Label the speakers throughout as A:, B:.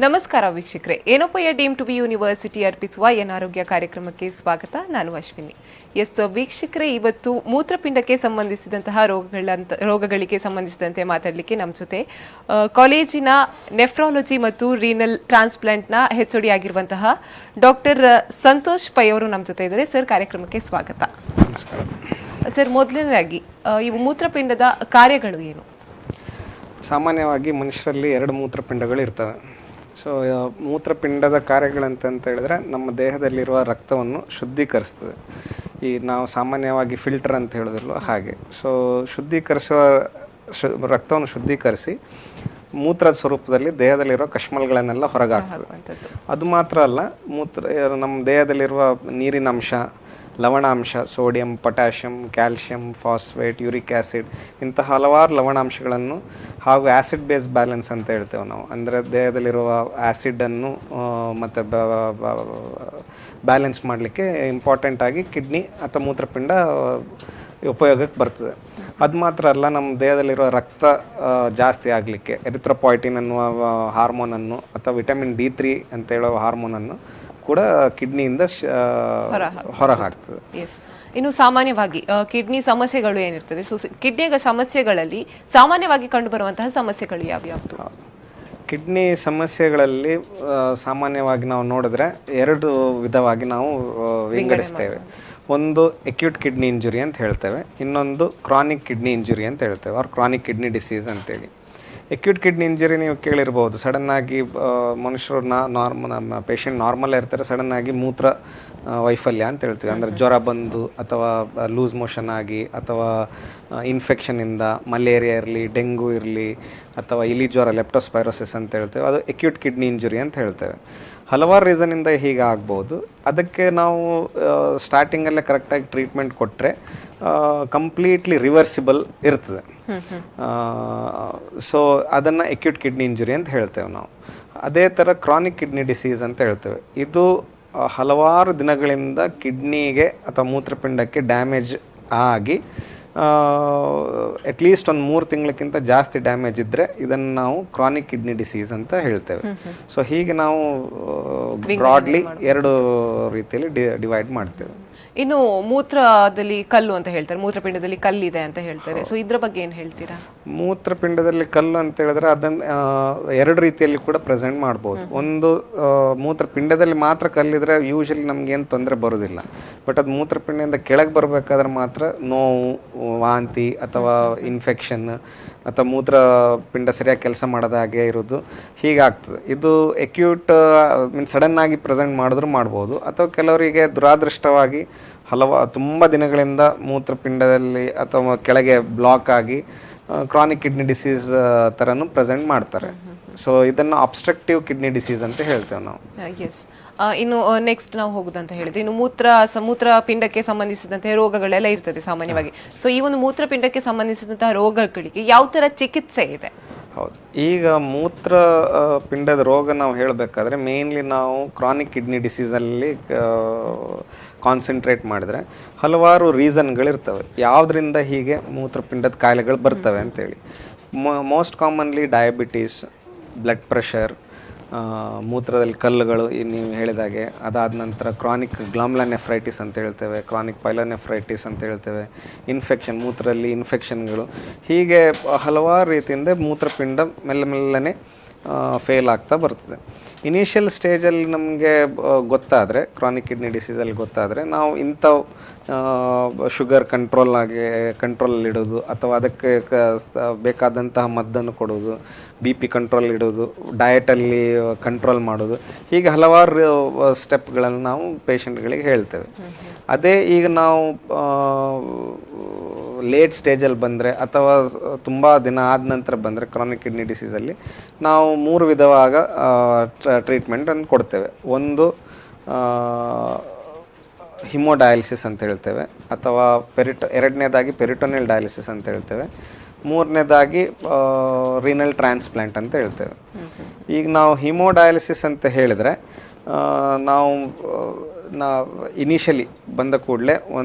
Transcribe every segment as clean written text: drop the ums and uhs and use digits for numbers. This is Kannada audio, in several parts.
A: ನಮಸ್ಕಾರ ವೀಕ್ಷಕರೇ, ಏನೋಪಯ್ಯ ಡೀಮ್ ಟು ಬಿ ಯೂನಿವರ್ಸಿಟಿ ಅರ್ಪಿಸುವ ಎನ್ ಆರೋಗ್ಯ ಕಾರ್ಯಕ್ರಮಕ್ಕೆ ಸ್ವಾಗತ. ನಾನು ಅಶ್ವಿನಿ. ವೀಕ್ಷಕರೇ, ಇವತ್ತು ಮೂತ್ರಪಿಂಡಕ್ಕೆ ಸಂಬಂಧಿಸಿದಂತಹ ರೋಗಗಳಿಗೆ ಸಂಬಂಧಿಸಿದಂತೆ ಮಾತಾಡಲಿಕ್ಕೆ ನಮ್ಮ ಜೊತೆ ಕಾಲೇಜಿನ ನೆಫ್ರಾಲಜಿ ಮತ್ತು ರೀನಲ್ ಟ್ರಾನ್ಸ್ಪ್ಲಾಂಟ್ನ HOD ಆಗಿರುವಂತಹ ಡಾಕ್ಟರ್ ಸಂತೋಷ್ ಪೈ ಅವರು ನಮ್ಮ ಜೊತೆ ಇದ್ದಾರೆ. ಸರ್, ಕಾರ್ಯಕ್ರಮಕ್ಕೆ ಸ್ವಾಗತ. ಸರ್, ಮೊದಲನೇದಾಗಿ ಇವು ಮೂತ್ರಪಿಂಡದ ಕಾರ್ಯಗಳು ಏನು?
B: ಸಾಮಾನ್ಯವಾಗಿ ಮನುಷ್ಯರಲ್ಲಿ 2 ಮೂತ್ರಪಿಂಡಗಳು ಇರ್ತವೆ. ಸೊ ಮೂತ್ರಪಿಂಡದ ಕಾರ್ಯಗಳಂತ ಹೇಳಿದ್ರೆ ನಮ್ಮ ದೇಹದಲ್ಲಿರುವ ರಕ್ತವನ್ನು ಶುದ್ಧೀಕರಿಸ್ತದೆ. ಈ ನಾವು ಸಾಮಾನ್ಯವಾಗಿ ಫಿಲ್ಟರ್ ಅಂತ ಹೇಳೋದಿಲ್ವ ಹಾಗೆ. ಸೊ ರಕ್ತವನ್ನು ಶುದ್ಧೀಕರಿಸಿ ಮೂತ್ರದ ಸ್ವರೂಪದಲ್ಲಿ ದೇಹದಲ್ಲಿರುವ ಕಶ್ಮಲಗಳನ್ನೆಲ್ಲ ಹೊರಗಾಗ್ತದೆ. ಅದು ಮಾತ್ರ ಅಲ್ಲ, ನಮ್ಮ ದೇಹದಲ್ಲಿರುವ ನೀರಿನ ಅಂಶ, ಲವಣಾಂಶ, sodium, potassium, calcium, phosphate, uric acid ಇಂಥ ಹಲವಾರು ಲವಣಾಂಶಗಳನ್ನು ಹಾಗೂ ಆ್ಯಸಿಡ್ ಬೇಸ್ ಬ್ಯಾಲೆನ್ಸ್ ಅಂತ ಹೇಳ್ತೇವೆ ನಾವು. ಅಂದರೆ ದೇಹದಲ್ಲಿರುವ ಆ್ಯಸಿಡನ್ನು ಮತ್ತು ಬ್ಯಾಲೆನ್ಸ್ ಮಾಡಲಿಕ್ಕೆ ಇಂಪಾರ್ಟೆಂಟಾಗಿ ಕಿಡ್ನಿ ಅಥವಾ ಮೂತ್ರಪಿಂಡ ಉಪಯೋಗಕ್ಕೆ ಬರ್ತದೆ. ಅದು ಮಾತ್ರ ಅಲ್ಲ, ನಮ್ಮ ದೇಹದಲ್ಲಿರುವ ರಕ್ತ ಜಾಸ್ತಿ ಆಗಲಿಕ್ಕೆ ಎರಿಥ್ರೋಪಾಯ್ಟಿನ್ ಅನ್ನುವ ಹಾರ್ಮೋನನ್ನು ಅಥವಾ ವಿಟಮಿನ್ D3 ಅಂತ ಹೇಳೋ ಹಾರ್ಮೋನನ್ನು ಕೂಡ ಕಿಡ್ನಿಯಿಂದ ಹೊರ ಹಾಕ್ತದೆ.
A: ಇನ್ನು ಸಾಮಾನ್ಯವಾಗಿ ಕಿಡ್ನಿ ಸಮಸ್ಯೆಗಳು ಏನಿರ್ತದೆ? ಸೊ ಕಿಡ್ನಿಯ ಸಮಸ್ಯೆಗಳಲ್ಲಿ ಸಾಮಾನ್ಯವಾಗಿ ಕಂಡುಬರುವಂತಹ ಸಮಸ್ಯೆಗಳು ಯಾವ್ಯಾವುದು?
B: ಕಿಡ್ನಿ ಸಮಸ್ಯೆಗಳಲ್ಲಿ ಸಾಮಾನ್ಯವಾಗಿ ನಾವು ನೋಡಿದ್ರೆ 2 ವಿಧವಾಗಿ ನಾವು ವಿಂಗಡಿಸ್ತೇವೆ. ಒಂದು ಅಕ್ಯೂಟ್ ಕಿಡ್ನಿ ಇಂಜುರಿ ಅಂತ ಹೇಳ್ತೇವೆ, ಇನ್ನೊಂದು ಕ್ರಾನಿಕ್ ಕಿಡ್ನಿ ಇಂಜುರಿ ಅಂತ ಹೇಳ್ತೇವೆ, ಆರ್ ಕ್ರಾನಿಕ್ ಕಿಡ್ನಿ ಡಿಸೀಸ್ ಅಂತೇಳಿ. ಅಕ್ಯೂಟ್ ಕಿಡ್ನಿ ಇಂಜುರಿ ನೀವು ಕೇಳಿರ್ಬೋದು. ಸಡನ್ನಾಗಿ ಮನುಷ್ಯರು ನಮ್ಮ ಪೇಷಂಟ್ ನಾರ್ಮಲ್ ಇರ್ತಾರೆ, ಸಡನ್ನಾಗಿ ಮೂತ್ರ ವೈಫಲ್ಯ ಅಂತ ಹೇಳ್ತೀವಿ. ಅಂದರೆ ಜ್ವರ ಬಂದು ಅಥವಾ ಲೂಸ್ ಮೋಷನ್ ಆಗಿ ಅಥವಾ ಇನ್ಫೆಕ್ಷನಿಂದ, ಮಲೇರಿಯಾ ಇರಲಿ, ಡೆಂಗು ಇರಲಿ ಅಥವಾ ಇಲಿ ಜ್ವರ, ಲೆಪ್ಟೋಸ್ಪೈರೋಸಿಸ್ ಅಂತ ಹೇಳ್ತೇವೆ, ಅದು ಅಕ್ಯೂಟ್ ಕಿಡ್ನಿ ಇಂಜುರಿ ಅಂತ ಹೇಳ್ತೇವೆ. ಹಲವಾರು ರೀಸನಿಂದ ಹೀಗೆ ಆಗ್ಬೋದು. ಅದಕ್ಕೆ ನಾವು ಸ್ಟಾರ್ಟಿಂಗಲ್ಲೇ ಕರೆಕ್ಟಾಗಿ ಟ್ರೀಟ್ಮೆಂಟ್ ಕೊಟ್ಟರೆ ಕಂಪ್ಲೀಟ್ಲಿ ರಿವರ್ಸಿಬಲ್ ಇರ್ತದೆ. ಸೊ ಅದನ್ನು ಅಕ್ಯೂಟ್ ಕಿಡ್ನಿ ಇಂಜುರಿ ಅಂತ ಹೇಳ್ತೇವೆ ನಾವು. ಅದೇ ಥರ ಕ್ರಾನಿಕ್ ಕಿಡ್ನಿ ಡಿಸೀಸ್ ಅಂತ ಹೇಳ್ತೇವೆ. ಇದು ಹಲವಾರು ದಿನಗಳಿಂದ ಕಿಡ್ನಿಗೆ ಅಥವಾ ಮೂತ್ರಪಿಂಡಕ್ಕೆ ಡ್ಯಾಮೇಜ್ ಆಗಿ ಅಟ್ಲೀಸ್ಟ್ ಒಂದು 3 ತಿಂಗಳಕ್ಕಿಂತ ಜಾಸ್ತಿ ಡ್ಯಾಮೇಜ್ ಇದ್ದರೆ ಇದನ್ನು ನಾವು ಕ್ರಾನಿಕ್ ಕಿಡ್ನಿ ಡಿಸೀಸ್ ಅಂತ ಹೇಳ್ತೇವೆ. ಸೊ ಹೀಗೆ ನಾವು ಬ್ರಾಡ್ಲಿ 2 ರೀತಿಯಲ್ಲಿ ಡಿವೈಡ್ ಮಾಡ್ತೇವೆ.
A: ಇನ್ನು ಮೂತ್ರದಲ್ಲಿ ಕಲ್ಲು ಅಂತ ಹೇಳ್ತಾರೆ, ಮೂತ್ರಪಿಂಡದಲ್ಲಿ ಕಲ್ಲಿದೆ ಅಂತ ಹೇಳ್ತಾರೆ. ಸೊ ಇದ್ರ ಬಗ್ಗೆ ಏನು ಹೇಳ್ತೀರಾ?
B: ಮೂತ್ರಪಿಂಡದಲ್ಲಿ ಕಲ್ಲು ಅಂತ ಹೇಳಿದ್ರೆ ಅದನ್ನು 2 ರೀತಿಯಲ್ಲಿ ಕೂಡ ಪ್ರೆಸೆಂಟ್ ಮಾಡ್ಬೋದು. ಒಂದು, ಮೂತ್ರಪಿಂಡದಲ್ಲಿ ಮಾತ್ರ ಕಲ್ಲಿದ್ರೆ ಯೂಶಲಿ ನಮಗೇನು ತೊಂದರೆ ಬರೋದಿಲ್ಲ. ಬಟ್ ಅದು ಮೂತ್ರಪಿಂಡದಿಂದ ಕೆಳಗೆ ಬರಬೇಕಾದ್ರೆ ಮಾತ್ರ ನೋವು, ವಾಂತಿ ಅಥವಾ ಇನ್ಫೆಕ್ಷನ್ ಅಥವಾ ಮೂತ್ರಪಿಂಡ ಸರಿಯಾಗಿ ಕೆಲಸ ಮಾಡೋದ ಹಾಗೆ ಇರೋದು ಹೀಗಾಗ್ತದೆ. ಇದು ಅಕ್ಯೂಟ್ ಸಡನ್ನಾಗಿ ಪ್ರೆಸೆಂಟ್ ಮಾಡಿದ್ರೂ ಮಾಡ್ಬೋದು, ಅಥವಾ ಕೆಲವರಿಗೆ ದುರಾದೃಷ್ಟವಾಗಿ ತುಂಬ ದಿನಗಳಿಂದ ಮೂತ್ರಪಿಂಡದಲ್ಲಿ ಅಥವಾ ಕೆಳಗೆ ಬ್ಲಾಕ್ ಆಗಿ ಕ್ರಾನಿಕ್ ಕಿಡ್ನಿ ಡಿಸೀಸ್ ಥರನೂ ಪ್ರೆಸೆಂಟ್ ಮಾಡ್ತಾರೆ. ಸೊ ಇದನ್ನು ಅಬ್ಸ್ಟ್ರಕ್ಟಿವ್ ಕಿಡ್ನಿ ಡಿಸೀಸ್ ಅಂತ ಹೇಳ್ತೇವೆ ನಾವು.
A: ಎಸ್. ಇನ್ನು ನೆಕ್ಸ್ಟ್ ನಾವು ಹೋಗುದಂತ ಹೇಳಿದ್ರೆ, ಇನ್ನು ಮೂತ್ರಪಿಂಡಕ್ಕೆ ಸಂಬಂಧಿಸಿದಂತೆ ರೋಗಗಳೆಲ್ಲ ಇರ್ತದೆ ಸಾಮಾನ್ಯವಾಗಿ. ಸೊ ಈ ಒಂದು ಮೂತ್ರಪಿಂಡಕ್ಕೆ ಸಂಬಂಧಿಸಿದಂತಹ ರೋಗಗಳಿಗೆ ಯಾವ ಥರ ಚಿಕಿತ್ಸೆ ಇದೆ?
B: ಹೌದು, ಈಗ ಮೂತ್ರ ಪಿಂಡದ ರೋಗ ನಾವು ಹೇಳಬೇಕಾದ್ರೆ ಮೇನ್ಲಿ ನಾವು ಕ್ರಾನಿಕ್ ಕಿಡ್ನಿ ಡಿಸೀಸಲ್ಲಿ ಕಾನ್ಸಂಟ್ರೇಟ್ ಮಾಡಿದ್ರೆ ಹಲವಾರು ರೀಸನ್ಗಳಿರ್ತವೆ ಯಾವುದರಿಂದ ಹೀಗೆ ಮೂತ್ರಪಿಂಡದ ಕಾಯಿಲೆಗಳು ಬರ್ತವೆ ಅಂತೇಳಿ. Most commonly diabetes, blood pressure, ಮೂತ್ರದಲ್ಲಿ ಕಲ್ಲುಗಳು ನೀವು ಹೇಳಿದಾಗೆ, ಅದಾದ ನಂತರ ಕ್ರಾನಿಕ್ ಗ್ಲಾಮ್ಯುಲೋನೆಫ್ರೈಟಿಸ್ ಅಂತ ಹೇಳ್ತೇವೆ, ಕ್ರಾನಿಕ್ ಪೈಲೋನೆಫ್ರೈಟಿಸ್ ಅಂತ ಹೇಳ್ತೇವೆ, ಇನ್ಫೆಕ್ಷನ್, ಮೂತ್ರದಲ್ಲಿ ಇನ್ಫೆಕ್ಷನ್ಗಳು, ಹೀಗೆ ಹಲವಾರು ರೀತಿಯಿಂದ ಮೂತ್ರಪಿಂಡ ಮೆಲ್ಲನೆ ಫೇಲ್ ಆಗ್ತಾ ಬರ್ತದೆ. ಇನಿಷಿಯಲ್ ಸ್ಟೇಜಲ್ಲಿ ನಮಗೆ ಗೊತ್ತಾದರೆ, ಕ್ರಾನಿಕ್ ಕಿಡ್ನಿ ಡಿಸೀಸಲ್ಲಿ ಗೊತ್ತಾದರೆ, ನಾವು ಇಂಥವು ಶುಗರ್ ಕಂಟ್ರೋಲಲ್ಲಿಡೋದು ಅಥವಾ ಅದಕ್ಕೆ ಬೇಕಾದಂತಹ ಮದ್ದನ್ನು ಕೊಡೋದು, BP ಕಂಟ್ರೋಲ್ ಇಡೋದು, ಡಯಟಲ್ಲಿ ಕಂಟ್ರೋಲ್ ಮಾಡೋದು, ಹೀಗೆ ಹಲವಾರು ಸ್ಟೆಪ್ಗಳನ್ನು ನಾವು ಪೇಷಂಟ್ಗಳಿಗೆ ಹೇಳ್ತೇವೆ. ಅದೇ ಈಗ ನಾವು ಲೇಟ್ ಸ್ಟೇಜಲ್ಲಿ ಬಂದರೆ ಅಥವಾ ತುಂಬ ದಿನ ಆದ ನಂತರ ಬಂದರೆ ಕ್ರಾನಿಕ್ ಕಿಡ್ನಿ ಡಿಸೀಸಲ್ಲಿ ನಾವು 3 ವಿಧವಾದ ಟ್ರೀಟ್ಮೆಂಟನ್ನು ಕೊಡ್ತೇವೆ. ಒಂದು ಹಿಮೋಡಯಾಲಿಸಿಸ್ ಅಂತ ಹೇಳ್ತೇವೆ, ಅಥವಾ ಎರಡನೇದಾಗಿ ಪೆರಿಟೋನಿಯಲ್ ಡಯಾಲಿಸಿಸ್ ಅಂತ ಹೇಳ್ತೇವೆ, ಮೂರನೇದಾಗಿ ರೀನಲ್ ಟ್ರಾನ್ಸ್ಪ್ಲಾಂಟ್ ಅಂತ ಹೇಳ್ತೇವೆ. ಈಗ ನಾವು ಹಿಮೋಡಯಾಲಿಸಿಸ್ ಅಂತ ಹೇಳಿದರೆ ನಾವು ಇನಿಷಿಯಲಿ ಬಂದ ಕೂಡಲೇ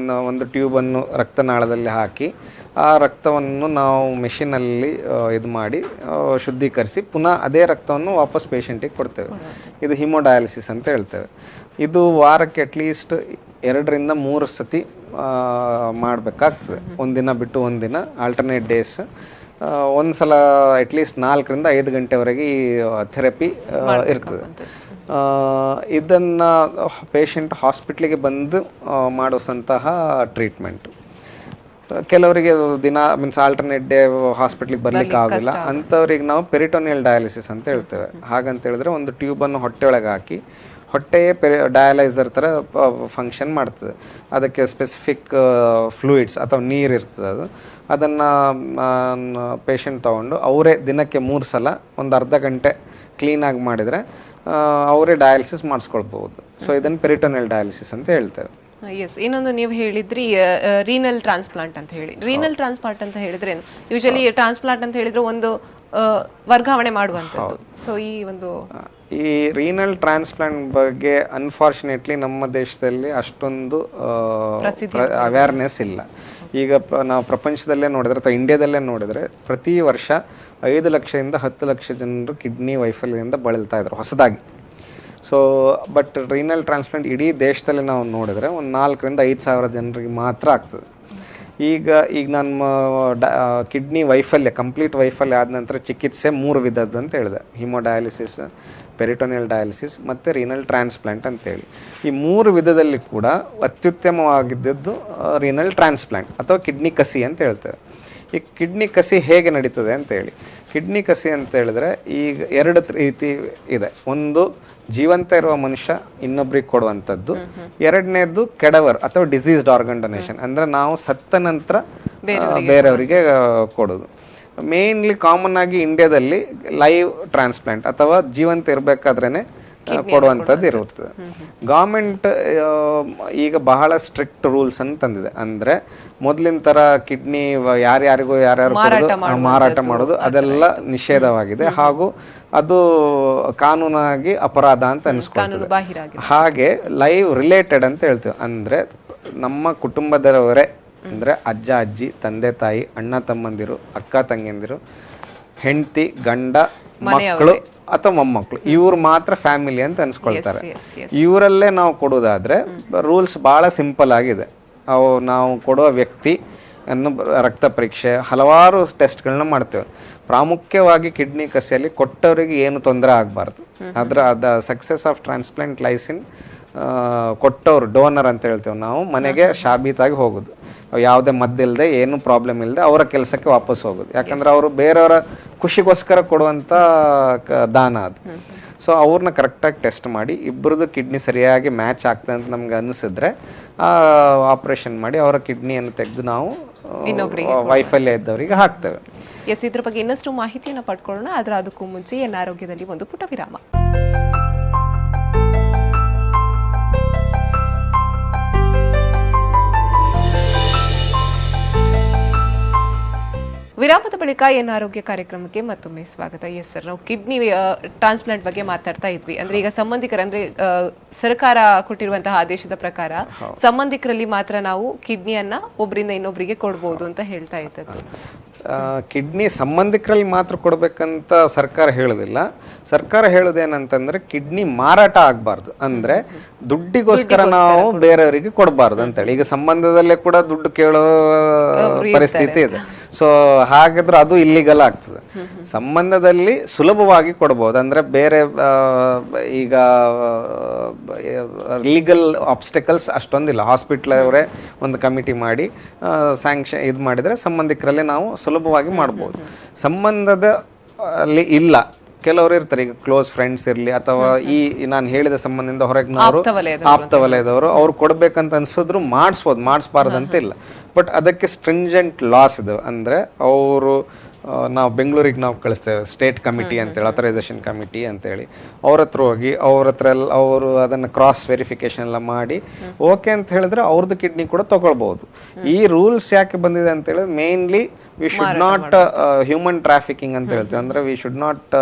B: ಒಂದು ಟ್ಯೂಬನ್ನು ರಕ್ತನಾಳದಲ್ಲಿ ಹಾಕಿ ಆ ರಕ್ತವನ್ನು ನಾವು ಮೆಷಿನಲ್ಲಿ ಇದು ಮಾಡಿ ಶುದ್ಧೀಕರಿಸಿ ಪುನಃ ಅದೇ ರಕ್ತವನ್ನು ವಾಪಸ್ ಪೇಷಂಟಿಗೆ ಕೊಡ್ತೇವೆ. ಇದು ಹಿಮೋಡಯಾಲಿಸಿಸ್ ಅಂತ ಹೇಳ್ತೇವೆ. ಇದು ವಾರಕ್ಕೆ ಅಟ್ಲೀಸ್ಟ್ 2-3 ಸತಿ ಮಾಡಬೇಕಾಗ್ತದೆ. ಒಂದಿನ ಬಿಟ್ಟು ಒಂದಿನ, ಆಲ್ಟರ್ನೇಟ್ ಡೇಸ್. ಒಂದು ಸಲ ಅಟ್ಲೀಸ್ಟ್ 4-5 ಗಂಟೆವರೆಗೆ ಈ ಥೆರಪಿ ಇರ್ತದೆ. ಇದನ್ನು ಪೇಷಂಟ್ ಹಾಸ್ಪಿಟ್ಲಿಗೆ ಬಂದು ಮಾಡಿಸಂತಹ ಟ್ರೀಟ್ಮೆಂಟು. ಕೆಲವರಿಗೆ ದಿನ ಆಲ್ಟರ್ನೇಟ್ ಡೇ ಹಾಸ್ಪಿಟ್ಲಿಗೆ ಬರ್ಲಿಕ್ಕೆ ಆಗೋದಿಲ್ಲ, ಅಂಥವ್ರಿಗೆ ನಾವು ಪೆರಿಟೋನಿಯಲ್ ಡಯಾಲಿಸಿಸ್ ಅಂತ ಹೇಳ್ತೇವೆ. ಹಾಗಂತ ಹೇಳಿದ್ರೆ ಒಂದು ಟ್ಯೂಬನ್ನು ಹೊಟ್ಟೆಯೊಳಗೆ ಹಾಕಿ ಹೊಟ್ಟೆಯೇ ಡಯಾಲೈಸರ್ ಥರ ಫಂಕ್ಷನ್ ಮಾಡ್ತದೆ. ಅದಕ್ಕೆ ಸ್ಪೆಸಿಫಿಕ್ ಫ್ಲೂಯಿಡ್ಸ್ ಅಥವಾ ನೀರು ಇರ್ತದೆ. ಅದನ್ನು ಪೇಷಂಟ್ ತೊಗೊಂಡು ಅವರೇ ದಿನಕ್ಕೆ 3 ಸಲ ಒಂದು ಅರ್ಧ ಗಂಟೆ ಕ್ಲೀನಾಗಿ ಮಾಡಿದರೆ ಅವರೇ ಡಯಾಲಿಸಿಸ್ ಮಾಡಿಸ್ಕೊಳ್ಬೋದು. ಸೊ ಇದನ್ನು ಪೆರಿಟೋನಿಯಲ್ ಡಯಾಲಿಸಿಸ್ ಅಂತ ಹೇಳ್ತೇವೆ.
A: ಎಸ್, ಇನ್ನೊಂದು ನೀವು ಹೇಳಿದ್ರಿ ರೀನಲ್ ಟ್ರಾನ್ಸ್ಪ್ಲಾಂಟ್ ಅಂತ ಹೇಳಿ. ರೀನಲ್ ಟ್ರಾನ್ಸ್ಪ್ಲಾಂಟ್ ಅಂತ ಹೇಳಿದ್ರೆ ಯೂಶಲಿ ಟ್ರಾನ್ಸ್ಪ್ಲಾಂಟ್ ಅಂತ ಹೇಳಿದ್ರೆ ಒಂದು ವರ್ಗಾವಣೆ ಮಾಡುವಂಥದ್ದು. ಸೊ
B: ಈ ರೀನಲ್ ಟ್ರಾನ್ಸ್ಪ್ಲಾಂಟ್ ಬಗ್ಗೆ ಅನ್ಫಾರ್ಚುನೇಟ್ಲಿ ನಮ್ಮ ದೇಶದಲ್ಲಿ ಅಷ್ಟೊಂದು ಅವೇರ್ನೆಸ್ ಇಲ್ಲ. ಈಗ ನಾವು ಪ್ರಪಂಚದಲ್ಲೇ ನೋಡಿದ್ರೆ ಅಥವಾ ಇಂಡಿಯಾದಲ್ಲೇ ನೋಡಿದ್ರೆ ಪ್ರತಿ ವರ್ಷ 5 ಲಕ್ಷದಿಂದ 10 ಲಕ್ಷ ಜನರು ಕಿಡ್ನಿ ವೈಫಲ್ಯದಿಂದ ಬಳಲ್ತಾ ಇದ್ರು ಹೊಸದಾಗಿ. ಸೊ ಬಟ್ ರೀನಲ್ ಟ್ರಾನ್ಸ್ಪ್ಲಾಂಟ್ ಇಡೀ ದೇಶದಲ್ಲಿ ನಾವು ನೋಡಿದ್ರೆ ಒಂದು 4,000-5 ಸಾವಿರ ಜನರಿಗೆ ಮಾತ್ರ ಆಗ್ತದೆ. ಈಗ ನಮ್ಮ ಕಿಡ್ನಿ ವೈಫಲ್ಯ, ಕಂಪ್ಲೀಟ್ ವೈಫಲ್ಯ ಆದ ನಂತರ ಚಿಕಿತ್ಸೆ 3 ವಿಧದ್ದು ಅಂತ ಹೇಳಿದೆ. ಹಿಮೋಡಯಾಲಿಸಿಸ್, ಪೆರಿಟೋನಿಯಲ್ ಡಯಾಲಿಸಿಸ್ ಮತ್ತು ರೀನಲ್ ಟ್ರಾನ್ಸ್ಪ್ಲಾಂಟ್ ಅಂತೇಳಿ. ಈ 3 ವಿಧದಲ್ಲಿ ಕೂಡ ಅತ್ಯುತ್ತಮವಾಗಿದ್ದದ್ದು ರೀನಲ್ ಟ್ರಾನ್ಸ್ಪ್ಲಾಂಟ್ ಅಥವಾ ಕಿಡ್ನಿ ಕಸಿ ಅಂತ ಹೇಳ್ತೇವೆ. ಈ ಕಿಡ್ನಿ ಕಸಿ ಹೇಗೆ ನಡೀತದೆ ಅಂತೇಳಿ, ಕಿಡ್ನಿ ಕಸಿ ಅಂತ ಹೇಳಿದ್ರೆ ಈಗ 2 ರೀತಿ ಇದೆ. ಒಂದು ಜೀವಂತ ಇರುವ ಮನುಷ್ಯ ಇನ್ನೊಬ್ರಿಗೆ ಕೊಡುವಂಥದ್ದು. 2ನೇದ್ದು ಕೆಡವರ್ ಅಥವಾ ಡಿಸೀಸ್ಡ್ ಆರ್ಗನ್ ಡೊನೇಷನ್, ಅಂದರೆ ನಾವು ಸತ್ತ ನಂತರ ಬೇರೆಯವರಿಗೆ ಕೊಡೋದು. ಮೇನ್ಲಿ ಕಾಮನ್ ಆಗಿ ಇಂಡಿಯಾದಲ್ಲಿ ಲೈವ್ ಟ್ರಾನ್ಸ್ಪ್ಲಾಂಟ್ ಅಥವಾ ಜೀವಂತ ಇರಬೇಕಾದ್ರೇ ಕೊಡುವಂಥದ್ದು ಇರುತ್ತದೆ. ಗೌರ್ಮೆಂಟ್ ಈಗ ಬಹಳ ಸ್ಟ್ರಿಕ್ಟ್ ರೂಲ್ಸ್ ಅನ್ನು ತಂದಿದೆ. ಅಂದರೆ ಮೊದಲಿನ ಥರ ಕಿಡ್ನಿ ಯಾರ್ಯಾರು ಮಾರಾಟ ಮಾಡೋದು ಅದೆಲ್ಲ ನಿಷೇಧವಾಗಿದೆ. ಹಾಗೂ ಅದು ಕಾನೂನಾಗಿ ಅಪರಾಧ ಅಂತ ಅನಿಸ್ಕೊಳ್ತದೆ. ಹಾಗೆ ಲೈವ್ ರಿಲೇಟೆಡ್ ಅಂತ ಹೇಳ್ತೇವೆ. ಅಂದರೆ ನಮ್ಮ ಕುಟುಂಬದವರೇ, ಅಂದರೆ ಅಜ್ಜ ಅಜ್ಜಿ, ತಂದೆ ತಾಯಿ, ಅಣ್ಣ ತಮ್ಮಂದಿರು, ಅಕ್ಕ ತಂಗಿಯಂದಿರು, ಹೆಂಡತಿ, ಗಂಡ, ಮಕ್ಕಳು ಅಥವಾ ಮೊಮ್ಮಕ್ಕಳು, ಇವ್ರು ಮಾತ್ರ ಫ್ಯಾಮಿಲಿ ಅಂತ ಅನ್ಸ್ಕೊಳ್ತಾರೆ. ಇವರಲ್ಲೇ ನಾವು ಕೊಡೋದಾದ್ರೆ ರೂಲ್ಸ್ ಬಹಳ ಸಿಂಪಲ್ ಆಗಿದೆ. ನಾವು ಕೊಡುವ ವ್ಯಕ್ತಿ ರಕ್ತ ಪರೀಕ್ಷೆ, ಹಲವಾರು ಟೆಸ್ಟ್ಗಳನ್ನ ಮಾಡ್ತೇವೆ. ಪ್ರಾಮುಖ್ಯವಾಗಿ ಕಿಡ್ನಿ ಕಸಿಯಲ್ಲಿ ಕೊಟ್ಟವರಿಗೆ ಏನು ತೊಂದರೆ ಆಗಬಾರ್ದು. The success of transplant lies in ಕೊಟ್ಟವ್ರು, ಡೋನರ್ ಅಂತ ಹೇಳ್ತೇವೆ ನಾವು, ಮನೆಗೆ ಸಾಬೀತಾಗಿ ಹೋಗೋದು. ಯಾವುದೇ ಮದ್ದಿಲ್ಲದೆ, ಏನು ಪ್ರಾಬ್ಲಮ್ ಇಲ್ಲದೆ ಅವರ ಕೆಲಸಕ್ಕೆ ವಾಪಸ್ ಹೋಗೋದು. ಯಾಕಂದ್ರೆ ಅವರು ಬೇರೆಯವರ ಖುಷಿಗೋಸ್ಕರ ಕೊಡುವಂಥ ದಾನ ಅದು. ಸೊ ಅವ್ರನ್ನ ಕರೆಕ್ಟಾಗಿ ಟೆಸ್ಟ್ ಮಾಡಿ ಇಬ್ಬರದು ಕಿಡ್ನಿ ಸರಿಯಾಗಿ ಮ್ಯಾಚ್ ಆಗ್ತದೆ ಅಂತ ನಮ್ಗೆ ಅನಿಸಿದ್ರೆ ಆಪರೇಷನ್ ಮಾಡಿ ಅವರ ಕಿಡ್ನಿಯನ್ನು ತೆಗೆದು ನಾವು ವೈಫಲ್ಯ ಇದ್ದವರಿಗೆ ಹಾಕ್ತೇವೆ.
A: ಎಸ್, ಇದ್ರ ಬಗ್ಗೆ ಇನ್ನಷ್ಟು ಮಾಹಿತಿಯನ್ನು ಪಡ್ಕೊಳ್ಳೋಣ. ಆದರೆ ಅದಕ್ಕೂ ಮುಂಚೆ ಎನ್ ಆರೋಗ್ಯದಲ್ಲಿ ಒಂದು ಪುಟ ವಿರಾಮ. ವಿರಾಮದ ಬಳಿಕ ಎನ್ ಆರೋಗ್ಯ ಕಾರ್ಯಕ್ರಮಕ್ಕೆ ಮತ್ತೊಮ್ಮೆ ಸ್ವಾಗತ. ಎಸ್ ಸರ್, ನಾವು ಕಿಡ್ನಿ ಟ್ರಾನ್ಸ್ಪ್ಲಾಂಟ್ ಬಗ್ಗೆ ಮಾತಾಡ್ತಾ ಇದ್ವಿ. ಅಂದ್ರೆ ಈಗ ಸಂಬಂಧಿಕರ, ಅಂದ್ರೆ ಸರ್ಕಾರ ಕೊಟ್ಟಿರುವಂತಹ ಆದೇಶದ ಪ್ರಕಾರ ಸಂಬಂಧಿಕರಲ್ಲಿ ಮಾತ್ರ ನಾವು ಕಿಡ್ನಿಯನ್ನ ಒಬ್ಬರಿಂದ ಇನ್ನೊಬ್ಬರಿಗೆ ಕೊಡ್ಬೋದು ಅಂತ ಹೇಳ್ತಾ ಇದ್ದದ್ದು.
B: ಕಿಡ್ನಿ ಸಂಬಂಧಿಕರಲ್ಲಿ ಮಾತ್ರ ಕೊಡ್ಬೇಕಂತ ಸರ್ಕಾರ ಹೇಳೋದಿಲ್ಲ. ಸರ್ಕಾರ ಹೇಳೋದೇನಂತಂದ್ರೆ ಕಿಡ್ನಿ ಮಾರಾಟ ಆಗಬಾರ್ದು, ಅಂದ್ರೆ ದುಡ್ಡಿಗೋಸ್ಕರ ನಾವು ಬೇರೆಯವರಿಗೆ ಕೊಡಬಾರ್ದು ಅಂತೇಳಿ. ಈಗ ಸಂಬಂಧದಲ್ಲೇ ಕೂಡ ದುಡ್ಡು ಕೇಳೋ ಪರಿಸ್ಥಿತಿ ಇದೆ. ಸೊ ಹಾಗಾದ್ರೆ ಅದು ಇಲ್ಲಿಗಲ್ ಆಗ್ತದೆ. ಸಂಬಂಧದಲ್ಲಿ ಸುಲಭವಾಗಿ ಕೊಡ್ಬೋದು. ಅಂದ್ರೆ ಬೇರೆ ಈಗ ಲೀಗಲ್ ಆಬ್ಸ್ಟೆಕಲ್ಸ್ ಅಷ್ಟೊಂದಿಲ್ಲ. ಹಾಸ್ಪಿಟ್ಲ್ ಅವರೇ ಒಂದು ಕಮಿಟಿ ಮಾಡಿ ಸ್ಯಾಂಕ್ಷನ್ ಇದು ಮಾಡಿದ್ರೆ ಸಂಬಂಧಿಕರಲ್ಲಿ ನಾವು ಸುಲಭವಾಗಿ ಮಾಡ್ಬೋದು. ಸಂಬಂಧದ ಅಲ್ಲಿ ಇಲ್ಲ, ಕೆಲವರು ಇರ್ತಾರೆ, ಈಗ ಕ್ಲೋಸ್ ಫ್ರೆಂಡ್ಸ್ ಇರಲಿ ಅಥವಾ ಈ ನಾನು ಹೇಳಿದ ಸಂಬಂಧದಿಂದ ಹೊರಗಿನವರು, ಆಪ್ತ ವಲಯದವರು, ಅವ್ರು ಕೊಡ್ಬೇಕಂತ ಅನ್ಸಿದ್ರು ಮಾಡಿಸ್ಬೋದು, ಮಾಡಿಸ್ಬಾರ್ದು ಅಂತ ಇಲ್ಲ. ಬಟ್ ಅದಕ್ಕೆ ಸ್ಟ್ರಿಂಜೆಂಟ್ ಲಾಸ್ ಇದೆ. ಅಂದರೆ ಅವರು ನಾವು ಬೆಂಗಳೂರಿಗೆ ನಾವು ಕಳಿಸ್ತೇವೆ, ಸ್ಟೇಟ್ ಕಮಿಟಿ ಅಂತೇಳಿ, ಅಥರೈಸೇಷನ್ ಕಮಿಟಿ ಅಂತೇಳಿ. ಅವ್ರ ಹತ್ರ ಹೋಗಿ ಅವ್ರ ಹತ್ರ ಎಲ್ಲ ಅವರು ಅದನ್ನು ಕ್ರಾಸ್ ವೆರಿಫಿಕೇಶನ್ ಎಲ್ಲ ಮಾಡಿ ಓಕೆ ಅಂತ ಹೇಳಿದ್ರೆ ಅವ್ರದ್ದು ಕಿಡ್ನಿ ಕೂಡ ತಗೊಳ್ಬಹುದು. ಈ ರೂಲ್ಸ್ ಯಾಕೆ ಬಂದಿದೆ ಅಂತ ಹೇಳಿದ್ರೆ mainly we should not human trafficking ಅಂತ ಹೇಳ್ತೇವೆ. ಅಂದ್ರೆ ವಿ ಶುಡ್ ನಾಟ್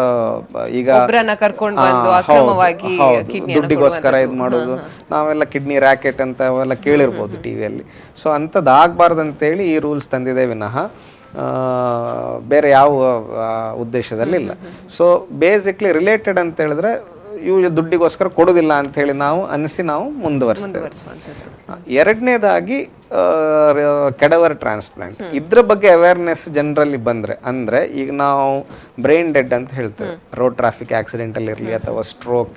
B: ಈಗ ದುಡ್ಡಿಗೋಸ್ಕರ ಇದು ಮಾಡೋದು, ನಾವೆಲ್ಲ ಕಿಡ್ನಿ ರ್ಯಾಕೆಟ್ ಅಂತ ಅವೆಲ್ಲ ಕೇಳಿರ್ಬೋದು ಟಿವಿಯಲ್ಲಿ. ಸೊ ಅಂಥದ್ದು ಆಗ್ಬಾರ್ದಂತೇಳಿ ಈ ರೂಲ್ಸ್ ತಂದಿದೆ ವಿನಃ ಬೇರೆ ಯಾವ ಉದ್ದೇಶದಲ್ಲಿ ಇಲ್ಲ. ಸೊ ಬೇಸಿಕ್ಲಿ ರಿಲೇಟೆಡ್ ಅಂತ ಹೇಳಿದ್ರೆ ಇವು ದುಡ್ಡಿಗೋಸ್ಕರ ಕೊಡೋದಿಲ್ಲ ಅಂತ ಹೇಳಿ ನಾವು ಮುಂದುವರಿಸ್ತೇವೆ. ಎರಡನೇದಾಗಿ ಕೆಡವರ್ ಟ್ರಾನ್ಸ್ಪ್ಲಾಂಟ್, ಇದ್ರ ಬಗ್ಗೆ ಅವೇರ್ನೆಸ್ ಜನರಲ್ಲಿ ಬಂದ್ರೆ, ಅಂದ್ರೆ ಈಗ ನಾವು ಬ್ರೈನ್ ಡೆಡ್ ಅಂತ ಹೇಳ್ತೇವೆ, ರೋಡ್ ಟ್ರಾಫಿಕ್ ಆಕ್ಸಿಡೆಂಟ್ ಅಲ್ಲಿ ಇರಲಿ ಅಥವಾ ಸ್ಟ್ರೋಕ್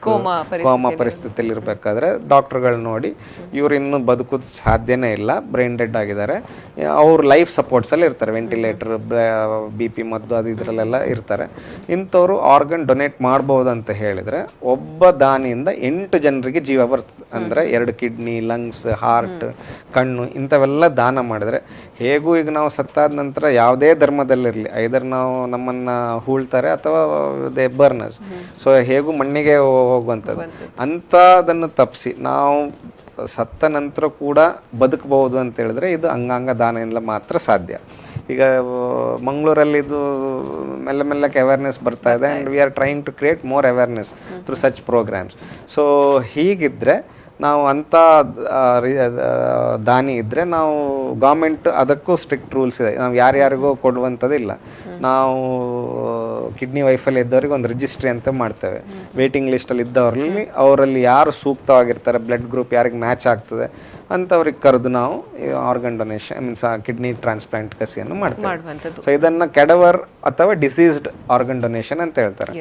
B: ಕೋಮಾ ಪರಿಸ್ಥಿತಿಯಲ್ಲಿ ಇರಬೇಕಾದ್ರೆ ಡಾಕ್ಟರ್ಗಳು ನೋಡಿ ಇವ್ರು ಇನ್ನೂ ಬದುಕೋದು ಸಾಧ್ಯನೇ ಇಲ್ಲ, ಬ್ರೈನ್ ಡೆಡ್ ಆಗಿದ್ದಾರೆ, ಅವ್ರು ಲೈಫ್ ಸಪೋರ್ಟ್ಸ್ ಅಲ್ಲಿ ಇರ್ತಾರೆ, ವೆಂಟಿಲೇಟರ್, BP ಮದ್ದು ಅದು ಇದರಲ್ಲೆಲ್ಲ ಇರ್ತಾರೆ. ಇಂಥವ್ರು ಆರ್ಗನ್ ಡೊನೇಟ್ ಮಾಡ್ಬೋದು ಅಂತ ಹೇಳಿದ್ರೆ ಒಬ್ಬ ದಾನಿಯಿಂದ 8 ಜನರಿಗೆ ಜೀವ ಬರ್ತದೆ. ಅಂದ್ರೆ 2 ಕಿಡ್ನಿ, ಲಂಗ್ಸ್, ಹಾರ್ಟ್, ಕಣ್ಣು ಇಂಥವೆಲ್ಲ ದಾನ ಮಾಡಿದ್ರೆ, ಹೇಗೂ ಈಗ ನಾವು ಸತ್ತಾದ ನಂತರ ಯಾವುದೇ ಧರ್ಮದಲ್ಲಿರಲಿ ಐದರ್ ನಾವು ನಮ್ಮನ್ನ ಹೂಳ್ತಾರೆ ಅಥವಾ ದೇ ಬರ್ನರ್ಸ್, ಸೊ ಹೇಗೂ ಮಣ್ಣಿಗೆ ಹೋಗುವಂಥದ್ದು. ಅಂಥದನ್ನು ತಪ್ಪಿಸಿ ನಾವು ಸತ್ತ ನಂತರ ಕೂಡ ಬದುಕಬಹುದು ಅಂತ ಹೇಳಿದ್ರೆ ಇದು ಅಂಗಾಂಗ ದಾನದಿಂದ ಮಾತ್ರ ಸಾಧ್ಯ. ಈಗ ಮಂಗಳೂರಲ್ಲಿ ಇದು ಮೆಲ್ಲಕ್ಕೆ ಅವೇರ್ನೆಸ್ ಬರ್ತಾ ಇದೆ, and we are trying to create more awareness through such programs. So ಹೀಗಿದ್ರೆ ನಾವು ಅಂಥ ದಾನಿ ಇದ್ದರೆ ನಾವು ಗೌರ್ಮೆಂಟ್ ಅದಕ್ಕೂ ಸ್ಟ್ರಿಕ್ಟ್ ರೂಲ್ಸ್ ಇದೆ, ನಾವು ಯಾರ್ಯಾರಿಗೂ ಕೊಡುವಂಥದ್ದಿಲ್ಲ. ನಾವು ಕಿಡ್ನಿ ವೈಫಲ್ಯ ಇದ್ದವ್ರಿಗೆ ಒಂದು ರಿಜಿಸ್ಟ್ರಿ ಅಂತ ಮಾಡ್ತೇವೆ. ವೇಟಿಂಗ್ ಲಿಸ್ಟಲ್ಲಿ ಇದ್ದವರಲ್ಲಿ ಅವರಲ್ಲಿ ಯಾರು ಸೂಕ್ತವಾಗಿರ್ತಾರೆ, ಬ್ಲಡ್ ಗ್ರೂಪ್ ಯಾರಿಗೆ ಮ್ಯಾಚ್ ಆಗ್ತದೆ ಅಂಥವ್ರಿಗೆ ಕರೆದು ನಾವು organ donation means kidney transplant ಕಸಿಯನ್ನು ಮಾಡ್ತೇವೆ. ಸೊ ಇದನ್ನು ಕೆಡವರ್ ಅಥವಾ ಡಿಸೀಸ್ಡ್ ಆರ್ಗನ್ ಡೊನೇಷನ್ ಅಂತ ಹೇಳ್ತಾರೆ.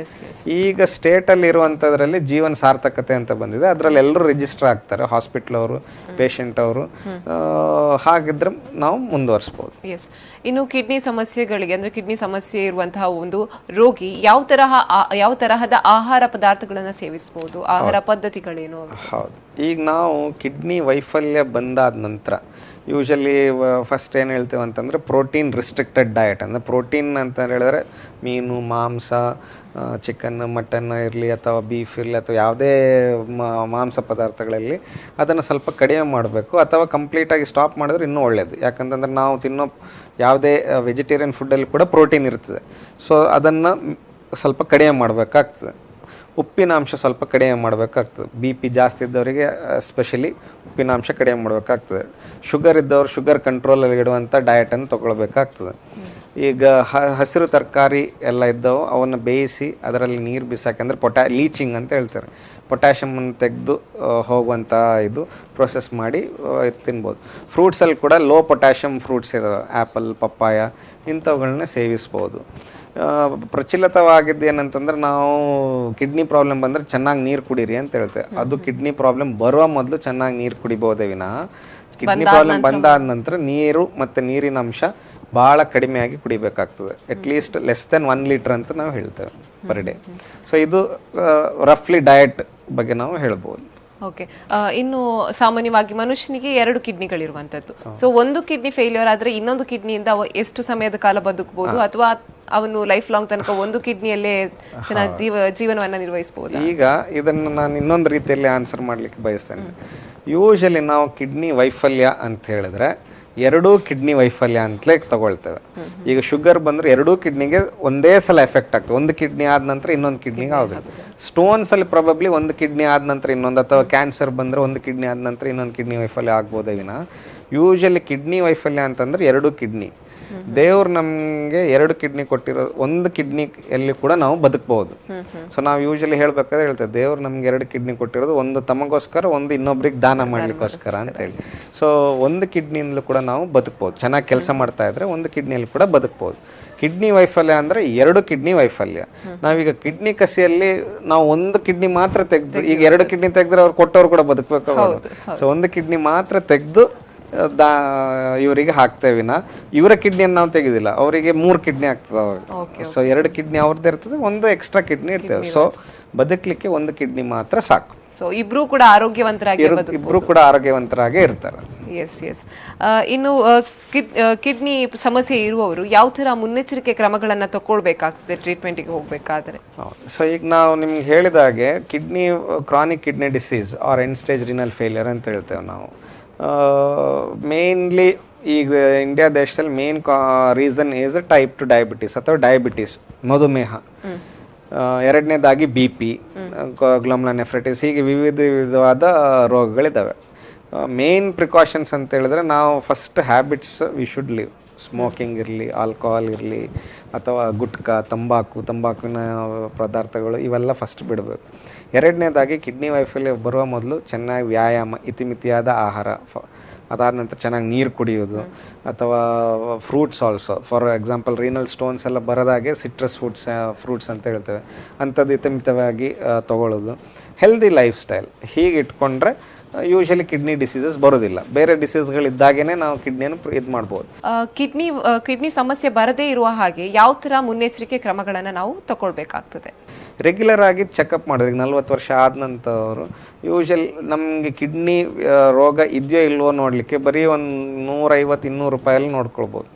B: ಈಗ ಸ್ಟೇಟಲ್ಲಿ ಇರುವಂಥದ್ರಲ್ಲಿ ಜೀವನ ಸಾರ್ಥಕತೆ ಅಂತ ಬಂದಿದೆ, ಅದರಲ್ಲಿ ಎಲ್ಲರೂ ರಿಜಿಸ್ಟರ್ ಆಗ್ತಾರೆ, ಹಾಸ್ಪಿಟ್ಲ್ ಅವರು, ಪೇಷಂಟ್ ಅವರು. ಹಾಗಿದ್ರೆ ನಾವು ಮುಂದುವರಿಸ್ಬೋದು.
A: ಇನ್ನು ಕಿಡ್ನಿ ಸಮಸ್ಯೆಗಳಿಗೆ ಅಂದ್ರೆ ಕಿಡ್ನಿ ಸಮಸ್ಯೆ ಇರುವಂತಹ ಒಂದು ರೋಗಿ ಯಾವ ತರಹದ ಆಹಾರ ಪದಾರ್ಥಗಳನ್ನು ಸೇವಿಸಬಹುದು, ಆಹಾರ ಪದ್ಧತಿಗಳೇನು?
B: ಹೌದು, ಈಗ ನಾವು ಕಿಡ್ನಿ ವೈಫಲ್ಯ ಬಂದಾದ ನಂತರ ಯೂಶಲಿ ಫಸ್ಟ್ ಏನು ಹೇಳ್ತೇವೆ ಅಂತಂದರೆ ಪ್ರೋಟೀನ್ ರಿಸ್ಟ್ರಿಕ್ಟೆಡ್ ಡಯಟ್. ಅಂದರೆ ಪ್ರೋಟೀನ್ ಅಂತ ಹೇಳಿದ್ರೆ ಮೀನು, ಮಾಂಸ, ಚಿಕನ್, ಮಟನ್ ಇರಲಿ ಅಥವಾ ಬೀಫ್ ಇರಲಿ ಅಥವಾ ಯಾವುದೇ ಮಾಂಸ ಪದಾರ್ಥಗಳಲ್ಲಿ ಅದನ್ನು ಸ್ವಲ್ಪ ಕಡಿಮೆ ಮಾಡಬೇಕು ಅಥವಾ ಕಂಪ್ಲೀಟಾಗಿ ಸ್ಟಾಪ್ ಮಾಡಿದ್ರೆ ಇನ್ನೂ ಒಳ್ಳೆಯದು. ಯಾಕಂತಂದ್ರೆ ನಾವು ತಿನ್ನೋ ಯಾವುದೇ ವೆಜಿಟೇರಿಯನ್ ಫುಡ್ಡಲ್ಲಿ ಕೂಡ ಪ್ರೋಟೀನ್ ಇರ್ತದೆ. ಸೊ ಅದನ್ನು ಸ್ವಲ್ಪ ಕಡಿಮೆ ಮಾಡಬೇಕಾಗ್ತದೆ. ಉಪ್ಪಿನಾಂಶ ಸ್ವಲ್ಪ ಕಡಿಮೆ ಮಾಡಬೇಕಾಗ್ತದೆ. BP ಜಾಸ್ತಿ ಇದ್ದವರಿಗೆ ಎಸ್ಪೆಷಲಿ ಉಪ್ಪಿನಾಂಶ ಕಡಿಮೆ ಮಾಡಬೇಕಾಗ್ತದೆ. ಶುಗರ್ ಇದ್ದವರು ಶುಗರ್ ಕಂಟ್ರೋಲಲ್ಲಿ ಇಡುವಂಥ ಡಯಟನ್ನು ತೊಗೊಳ್ಬೇಕಾಗ್ತದೆ. ಈಗ ಹಸಿರು ತರಕಾರಿ ಎಲ್ಲ ಇದ್ದವು ಅವನ್ನು ಬೇಯಿಸಿ ಅದರಲ್ಲಿ ನೀರು ಬಿಸಾಕಂದ್ರೆ ಲೀಚಿಂಗ್ ಅಂತ ಹೇಳ್ತಾರೆ, ಪೊಟ್ಯಾಷಿಯಮನ್ನು ತೆಗೆದು ಹೋಗುವಂಥ ಇದು ಪ್ರೊಸೆಸ್ ಮಾಡಿ ತಿನ್ಬೋದು. ಫ್ರೂಟ್ಸಲ್ಲಿ ಕೂಡ ಲೋ ಪೊಟ್ಯಾಷಿಯಮ್ ಫ್ರೂಟ್ಸ್ ಇರೋ ಆ್ಯಪಲ್, ಪಪ್ಪಾಯ ಇಂಥವುಗಳನ್ನ ಸೇವಿಸ್ಬೋದು. ಪ್ರಚಲಿತವಾಗಿದ್ದು ಏನಂತಂದ್ರೆ ನಾವು ಕಿಡ್ನಿ ಪ್ರಾಬ್ಲಮ್ ಬಂದರೆ ಚೆನ್ನಾಗಿ ನೀರು ಕುಡೀರಿ ಅಂತ ಹೇಳ್ತೇವೆ. ಅದು ಕಿಡ್ನಿ ಪ್ರಾಬ್ಲಮ್ ಬರುವ ಮೊದಲು ಚೆನ್ನಾಗಿ ನೀರು ಕುಡಿಬೋದೇ ವಿನಃ ಕಿಡ್ನಿ ಪ್ರಾಬ್ಲಮ್ ಬಂದಾದ ನಂತರ ನೀರು ಮತ್ತು ನೀರಿನ ಅಂಶ ಭಾಳ ಕಡಿಮೆಯಾಗಿ ಕುಡಿಬೇಕಾಗ್ತದೆ. ಅಟ್ಲೀಸ್ಟ್ ಲೆಸ್ ದೆನ್ 1 ಲೀಟ್ರ್ ಅಂತ ನಾವು ಹೇಳ್ತೇವೆ ಪರ್ ಡೇ. ಸೊ ಇದು ರಫ್ಲಿ ಡಯಟ್ ಬಗ್ಗೆ ನಾವು ಹೇಳ್ಬೋದು.
A: ಓಕೆ, ಇನ್ನು ಸಾಮಾನ್ಯವಾಗಿ ಮನುಷ್ಯನಿಗೆ 2 ಕಿಡ್ನಿಗಳಿರುವಂಥದ್ದು. ಸೊ ಒಂದು ಕಿಡ್ನಿ ಫೇಲ್ಯೂರ್ ಆದರೆ ಇನ್ನೊಂದು ಕಿಡ್ನಿಯಿಂದ ಎಷ್ಟು ಸಮಯದ ಕಾಲ ಬದುಕಬಹುದು, ಅಥವಾ ಅವನು ಲೈಫ್ ಲಾಂಗ್ ತನಕ ಒಂದು ಕಿಡ್ನಿಯಲ್ಲೇ ಜೀವನವನ್ನು ನಿರ್ವಹಿಸಬಹುದು?
B: ಈಗ ಇದನ್ನು ನಾನು ಇನ್ನೊಂದು ರೀತಿಯಲ್ಲಿ ಆನ್ಸರ್ ಮಾಡಲಿಕ್ಕೆ ಬಯಸ್ತೇನೆ. ಯೂಶಲಿ ನಾವು ಕಿಡ್ನಿ ವೈಫಲ್ಯ ಅಂತ ಹೇಳಿದ್ರೆ 2 ಕಿಡ್ನಿ ವೈಫಲ್ಯ ಅಂತಲೇ ತಗೊಳ್ತೇವೆ. ಈಗ ಶುಗರ್ ಬಂದರೆ 2 ಕಿಡ್ನಿಗೆ ಒಂದೇ ಸಲ ಎಫೆಕ್ಟ್ ಆಗ್ತದೆ. ಒಂದು ಕಿಡ್ನಿ ಆದ ನಂತರ ಇನ್ನೊಂದು ಕಿಡ್ನಿಗೆ ಆಗೋದಿಲ್ಲ. ಸ್ಟೋನ್ಸಲ್ಲಿ ಪ್ರಾಬಬ್ಲಿ ಒಂದು ಕಿಡ್ನಿ ಆದ ನಂತರ ಇನ್ನೊಂದು, ಅಥವಾ ಕ್ಯಾನ್ಸರ್ ಬಂದರೆ ಒಂದು ಕಿಡ್ನಿ ಆದ ನಂತರ ಇನ್ನೊಂದು ಕಿಡ್ನಿ ವೈಫಲ್ಯ ಆಗ್ಬೋದೇ ವಿನ ಯೂಶಲಿ ಕಿಡ್ನಿ ವೈಫಲ್ಯ ಅಂತಂದರೆ 2 ಕಿಡ್ನಿ. ದೇವ್ರು ನಮಗೆ 2 ಕಿಡ್ನಿ ಕೊಟ್ಟಿರೋ, ಒಂದು ಕಿಡ್ನಿಯಲ್ಲಿ ಕೂಡ ನಾವು ಬದುಕಬಹುದು. ಸೊ ನಾವು ಯೂಶಲಿ ಹೇಳ್ಬೇಕಾದ್ರೆ ಹೇಳ್ತೇವೆ, ದೇವ್ರು ನಮ್ಗೆ 2 ಕಿಡ್ನಿ ಕೊಟ್ಟಿರೋದು, ಒಂದು ತಮಗೋಸ್ಕರ, ಒಂದು ಇನ್ನೊಬ್ರಿಗೆ ದಾನ ಮಾಡ್ಲಿಕ್ಕೋಸ್ಕರ ಅಂತೇಳಿ. ಸೊ ಒಂದು ಕಿಡ್ನಿಯಿಂದಲೂ ಕೂಡ ನಾವು ಬದುಕ್ಬೋದು. ಚೆನ್ನಾಗಿ ಕೆಲಸ ಮಾಡ್ತಾ ಇದ್ರೆ ಒಂದು ಕಿಡ್ನಿಯಲ್ಲಿ ಕೂಡ ಬದುಕ್ಬೋದು. ಕಿಡ್ನಿ ವೈಫಲ್ಯ ಅಂದರೆ 2 ಕಿಡ್ನಿ ವೈಫಲ್ಯ. ನಾವೀಗ ಕಿಡ್ನಿ ಕಸಿಯಲ್ಲಿ ನಾವು ಒಂದು ಕಿಡ್ನಿ ಮಾತ್ರ ತೆಗೆದು, ಈಗ 2 ಕಿಡ್ನಿ ತೆಗೆದ್ರೆ ಅವ್ರು ಕೊಟ್ಟವ್ರು ಕೂಡ ಬದುಕಬೇಕು. ಸೊ ಒಂದು ಕಿಡ್ನಿ ಮಾತ್ರ ತೆಗೆದು ಇವರಿಗೆ ಹಾಕ್ತೇವೆ ವಿನ ಇವರ ಕಿಡ್ನಿಯನ್ನು ನಾವು ತೆಗೆದಿಲ್ಲ, ಅವರಿಗೆ 3 ಕಿಡ್ನಿ ಆಗ್ತದೆ ಅವಾಗ. ಸೊ 2 ಕಿಡ್ನಿ ಅವ್ರದ್ದು ಇರ್ತದೆ, ಒಂದು ಎಕ್ಸ್ಟ್ರಾ ಕಿಡ್ನಿ ಇರ್ತೇವೆ. ಸೊ ಬದುಕಲಿಕ್ಕೆ ಒಂದು ಕಿಡ್ನಿ ಮಾತ್ರ ಸಾಕು.
A: ಸೊ ಇಬ್ರು ಕೂಡ ಆರೋಗ್ಯವಂತರಾಗಿ
B: ಇಬ್ರು ಕೂಡ ಆರೋಗ್ಯವಂತರಾಗೇ ಇರ್ತಾರೆ.
A: S S. ಇನ್ನು ಕಿಡ್ನಿ ಸಮಸ್ಯೆ ಇರುವವರು ಯಾವ ಥರ ಮುನ್ನೆಚ್ಚರಿಕೆ ಕ್ರಮಗಳನ್ನು ತಗೊಳ್ಬೇಕಾಗ್ತದೆ ಟ್ರೀಟ್ಮೆಂಟಿಗೆ ಹೋಗಬೇಕಾದ್ರೆ?
B: ಸೊ ಈಗ ನಾವು ನಿಮ್ಗೆ ಹೇಳಿದಾಗೆ chronic kidney disease or end stage renal failure ಅಂತ ಹೇಳ್ತೇವೆ ನಾವು. ಮೇನ್ಲಿ ಈಗ ಇಂಡಿಯಾ ದೇಶದಲ್ಲಿ main reason is type 2 diabetes ಅಥವಾ ಡಯಾಬಿಟಿಸ್, ಮಧುಮೇಹ. ಎರಡನೇದಾಗಿ BP, ಗ್ಲೋಮುಲರ್ ನೆಫ್ರೈಟಿಸ್, ಹೀಗೆ ವಿಧವಾದ ರೋಗಗಳಿದ್ದಾವೆ. ಮೇನ್ ಪ್ರಿಕಾಷನ್ಸ್ ಅಂತ ಹೇಳಿದ್ರೆ ನಾವು first habits we should live. Smoking ಇರಲಿ, ಆಲ್ಕೋಹಾಲ್ ಇರಲಿ, ಅಥವಾ ಗುಟ್ಕಾ, ತಂಬಾಕುವಿನ ಪದಾರ್ಥಗಳು, ಇವೆಲ್ಲ ಫಸ್ಟ್ ಬಿಡಬೇಕು. ಎರಡನೇದಾಗಿ ಕಿಡ್ನಿ ವೈಫಲ್ಯ ಬರುವ ಮೊದಲು ಚೆನ್ನಾಗಿ ವ್ಯಾಯಾಮ, ಇತಿಮಿತಿಯಾದ ಆಹಾರ, ಅದಾದ ನಂತರ ಚೆನ್ನಾಗಿ ನೀರು ಕುಡಿಯೋದು, ಅಥವಾ fruits also. For example renal stones ಎಲ್ಲ ಬರೋದಾಗೆ ಸಿಟ್ರಸ್ ಫ್ರೂಟ್ಸ್ ಅಂತ ಹೇಳ್ತೇವೆ, ಅಂಥದ್ದು ಇತಿಮಿತವಾಗಿ ತಗೊಳ್ಳೋದು. ಹೆಲ್ದಿ ಲೈಫ್ ಸ್ಟೈಲ್ ಹೀಗೆ ಇಟ್ಕೊಂಡ್ರೆ ಯೂಶಲಿ ಕಿಡ್ನಿ ಡಿಸೀಸಸ್ ಬರೋದಿಲ್ಲ. ಬೇರೆ ಡಿಸೀಸ್ಗಳಿದ್ದಾಗೇ ನಾವು ಕಿಡ್ನಿಯನ್ನು ಇದು ಮಾಡ್ಬೋದು.
A: ಕಿಡ್ನಿ ಸಮಸ್ಯೆ ಬರದೇ ಇರುವ ಹಾಗೆ ಯಾವ ಥರ ಮುನ್ನೆಚ್ಚರಿಕೆ ಕ್ರಮಗಳನ್ನು ನಾವು ತಗೊಳ್ಬೇಕಾಗ್ತದೆ?
B: ರೆಗ್ಯುಲರ್ ಆಗಿ ಚೆಕಪ್ ಮಾಡಿದ್ರೆ 40 ವರ್ಷ ಆದ ನಂತರವರು ಯೂಶಲಿ ನಮಗೆ ಕಿಡ್ನಿ ರೋಗ ಇದೆಯೋ ಇಲ್ವೋ ನೋಡಲಿಕ್ಕೆ ಬರೀ ಒಂದು 150-200 ರೂಪಾಯಲ್ಲಿ ನೋಡ್ಕೊಳ್ಬೋದು.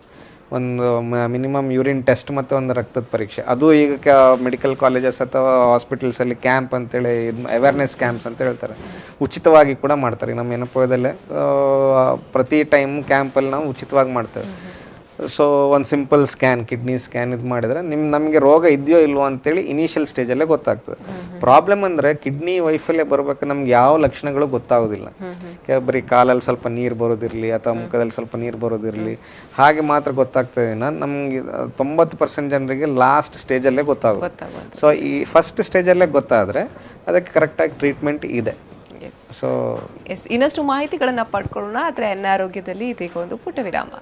B: ಒಂದು ಮಿನಿಮಮ್ ಯೂರಿನ್ ಟೆಸ್ಟ್ ಮತ್ತು ಒಂದು ರಕ್ತದ ಪರೀಕ್ಷೆ. ಅದು ಈಗ ಮೆಡಿಕಲ್ ಕಾಲೇಜಸ್ ಅಥವಾ ಹಾಸ್ಪಿಟಲ್ಸಲ್ಲಿ ಕ್ಯಾಂಪ್ ಅಂತೇಳಿ ಅವೇರ್ನೆಸ್ ಕ್ಯಾಂಪ್ಸ್ ಅಂತ ಹೇಳ್ತಾರೆ, ಉಚಿತವಾಗಿ ಕೂಡ ಮಾಡ್ತಾರೆ. ನಮ್ಮ ಎನಪೋಯದಲ್ಲೇ ಪ್ರತಿ ಟೈಮ್ ಕ್ಯಾಂಪಲ್ಲಿ ನಾವು ಉಚಿತವಾಗಿ ಮಾಡ್ತೇವೆ. ಸೊ ಒಂದು ಸಿಂಪಲ್ ಸ್ಕ್ಯಾನ್, ಕಿಡ್ನಿ ಸ್ಕ್ಯಾನ್ ಇದು ಮಾಡಿದರೆ ನಮಗೆ ರೋಗ ಇದೆಯೋ ಇಲ್ವೋ ಅಂತೇಳಿ ಇನಿಷಿಯಲ್ ಸ್ಟೇಜಲ್ಲೇ ಗೊತ್ತಾಗ್ತದೆ. ಪ್ರಾಬ್ಲಮ್ ಅಂದರೆ ಕಿಡ್ನಿ ವೈಫಲ್ಯ ಬರಬೇಕು ನಮ್ಗೆ ಯಾವ ಲಕ್ಷಣಗಳು ಗೊತ್ತಾಗೋದಿಲ್ಲ. ಬರೀ ಕಾಲಲ್ಲಿ ಸ್ವಲ್ಪ ನೀರು ಬರೋದಿರಲಿ ಅಥವಾ ಮುಖದಲ್ಲಿ ಸ್ವಲ್ಪ ನೀರು ಬರೋದಿರಲಿ, ಹಾಗೆ ಮಾತ್ರ ಗೊತ್ತಾಗ್ತದೆ. ನಮಗೆ 90% ಜನರಿಗೆ ಲಾಸ್ಟ್ ಸ್ಟೇಜಲ್ಲೇ ಗೊತ್ತಾಗುತ್ತೆ. ಸೊ ಈ ಫಸ್ಟ್ ಸ್ಟೇಜಲ್ಲೇ ಗೊತ್ತಾದರೆ ಅದಕ್ಕೆ ಕರೆಕ್ಟಾಗಿ ಟ್ರೀಟ್ಮೆಂಟ್ ಇದೆ. ಸೊ
A: ಇನ್ನಷ್ಟು ಮಾಹಿತಿಗಳನ್ನು ಪಡ್ಕೊಳ್ಳೋಣ. ಆದರೆ ಅನಾರೋಗ್ಯದಲ್ಲಿ ಇದೀಗ ಒಂದು ಪುಟ್ಟ ವಿರಾಮ.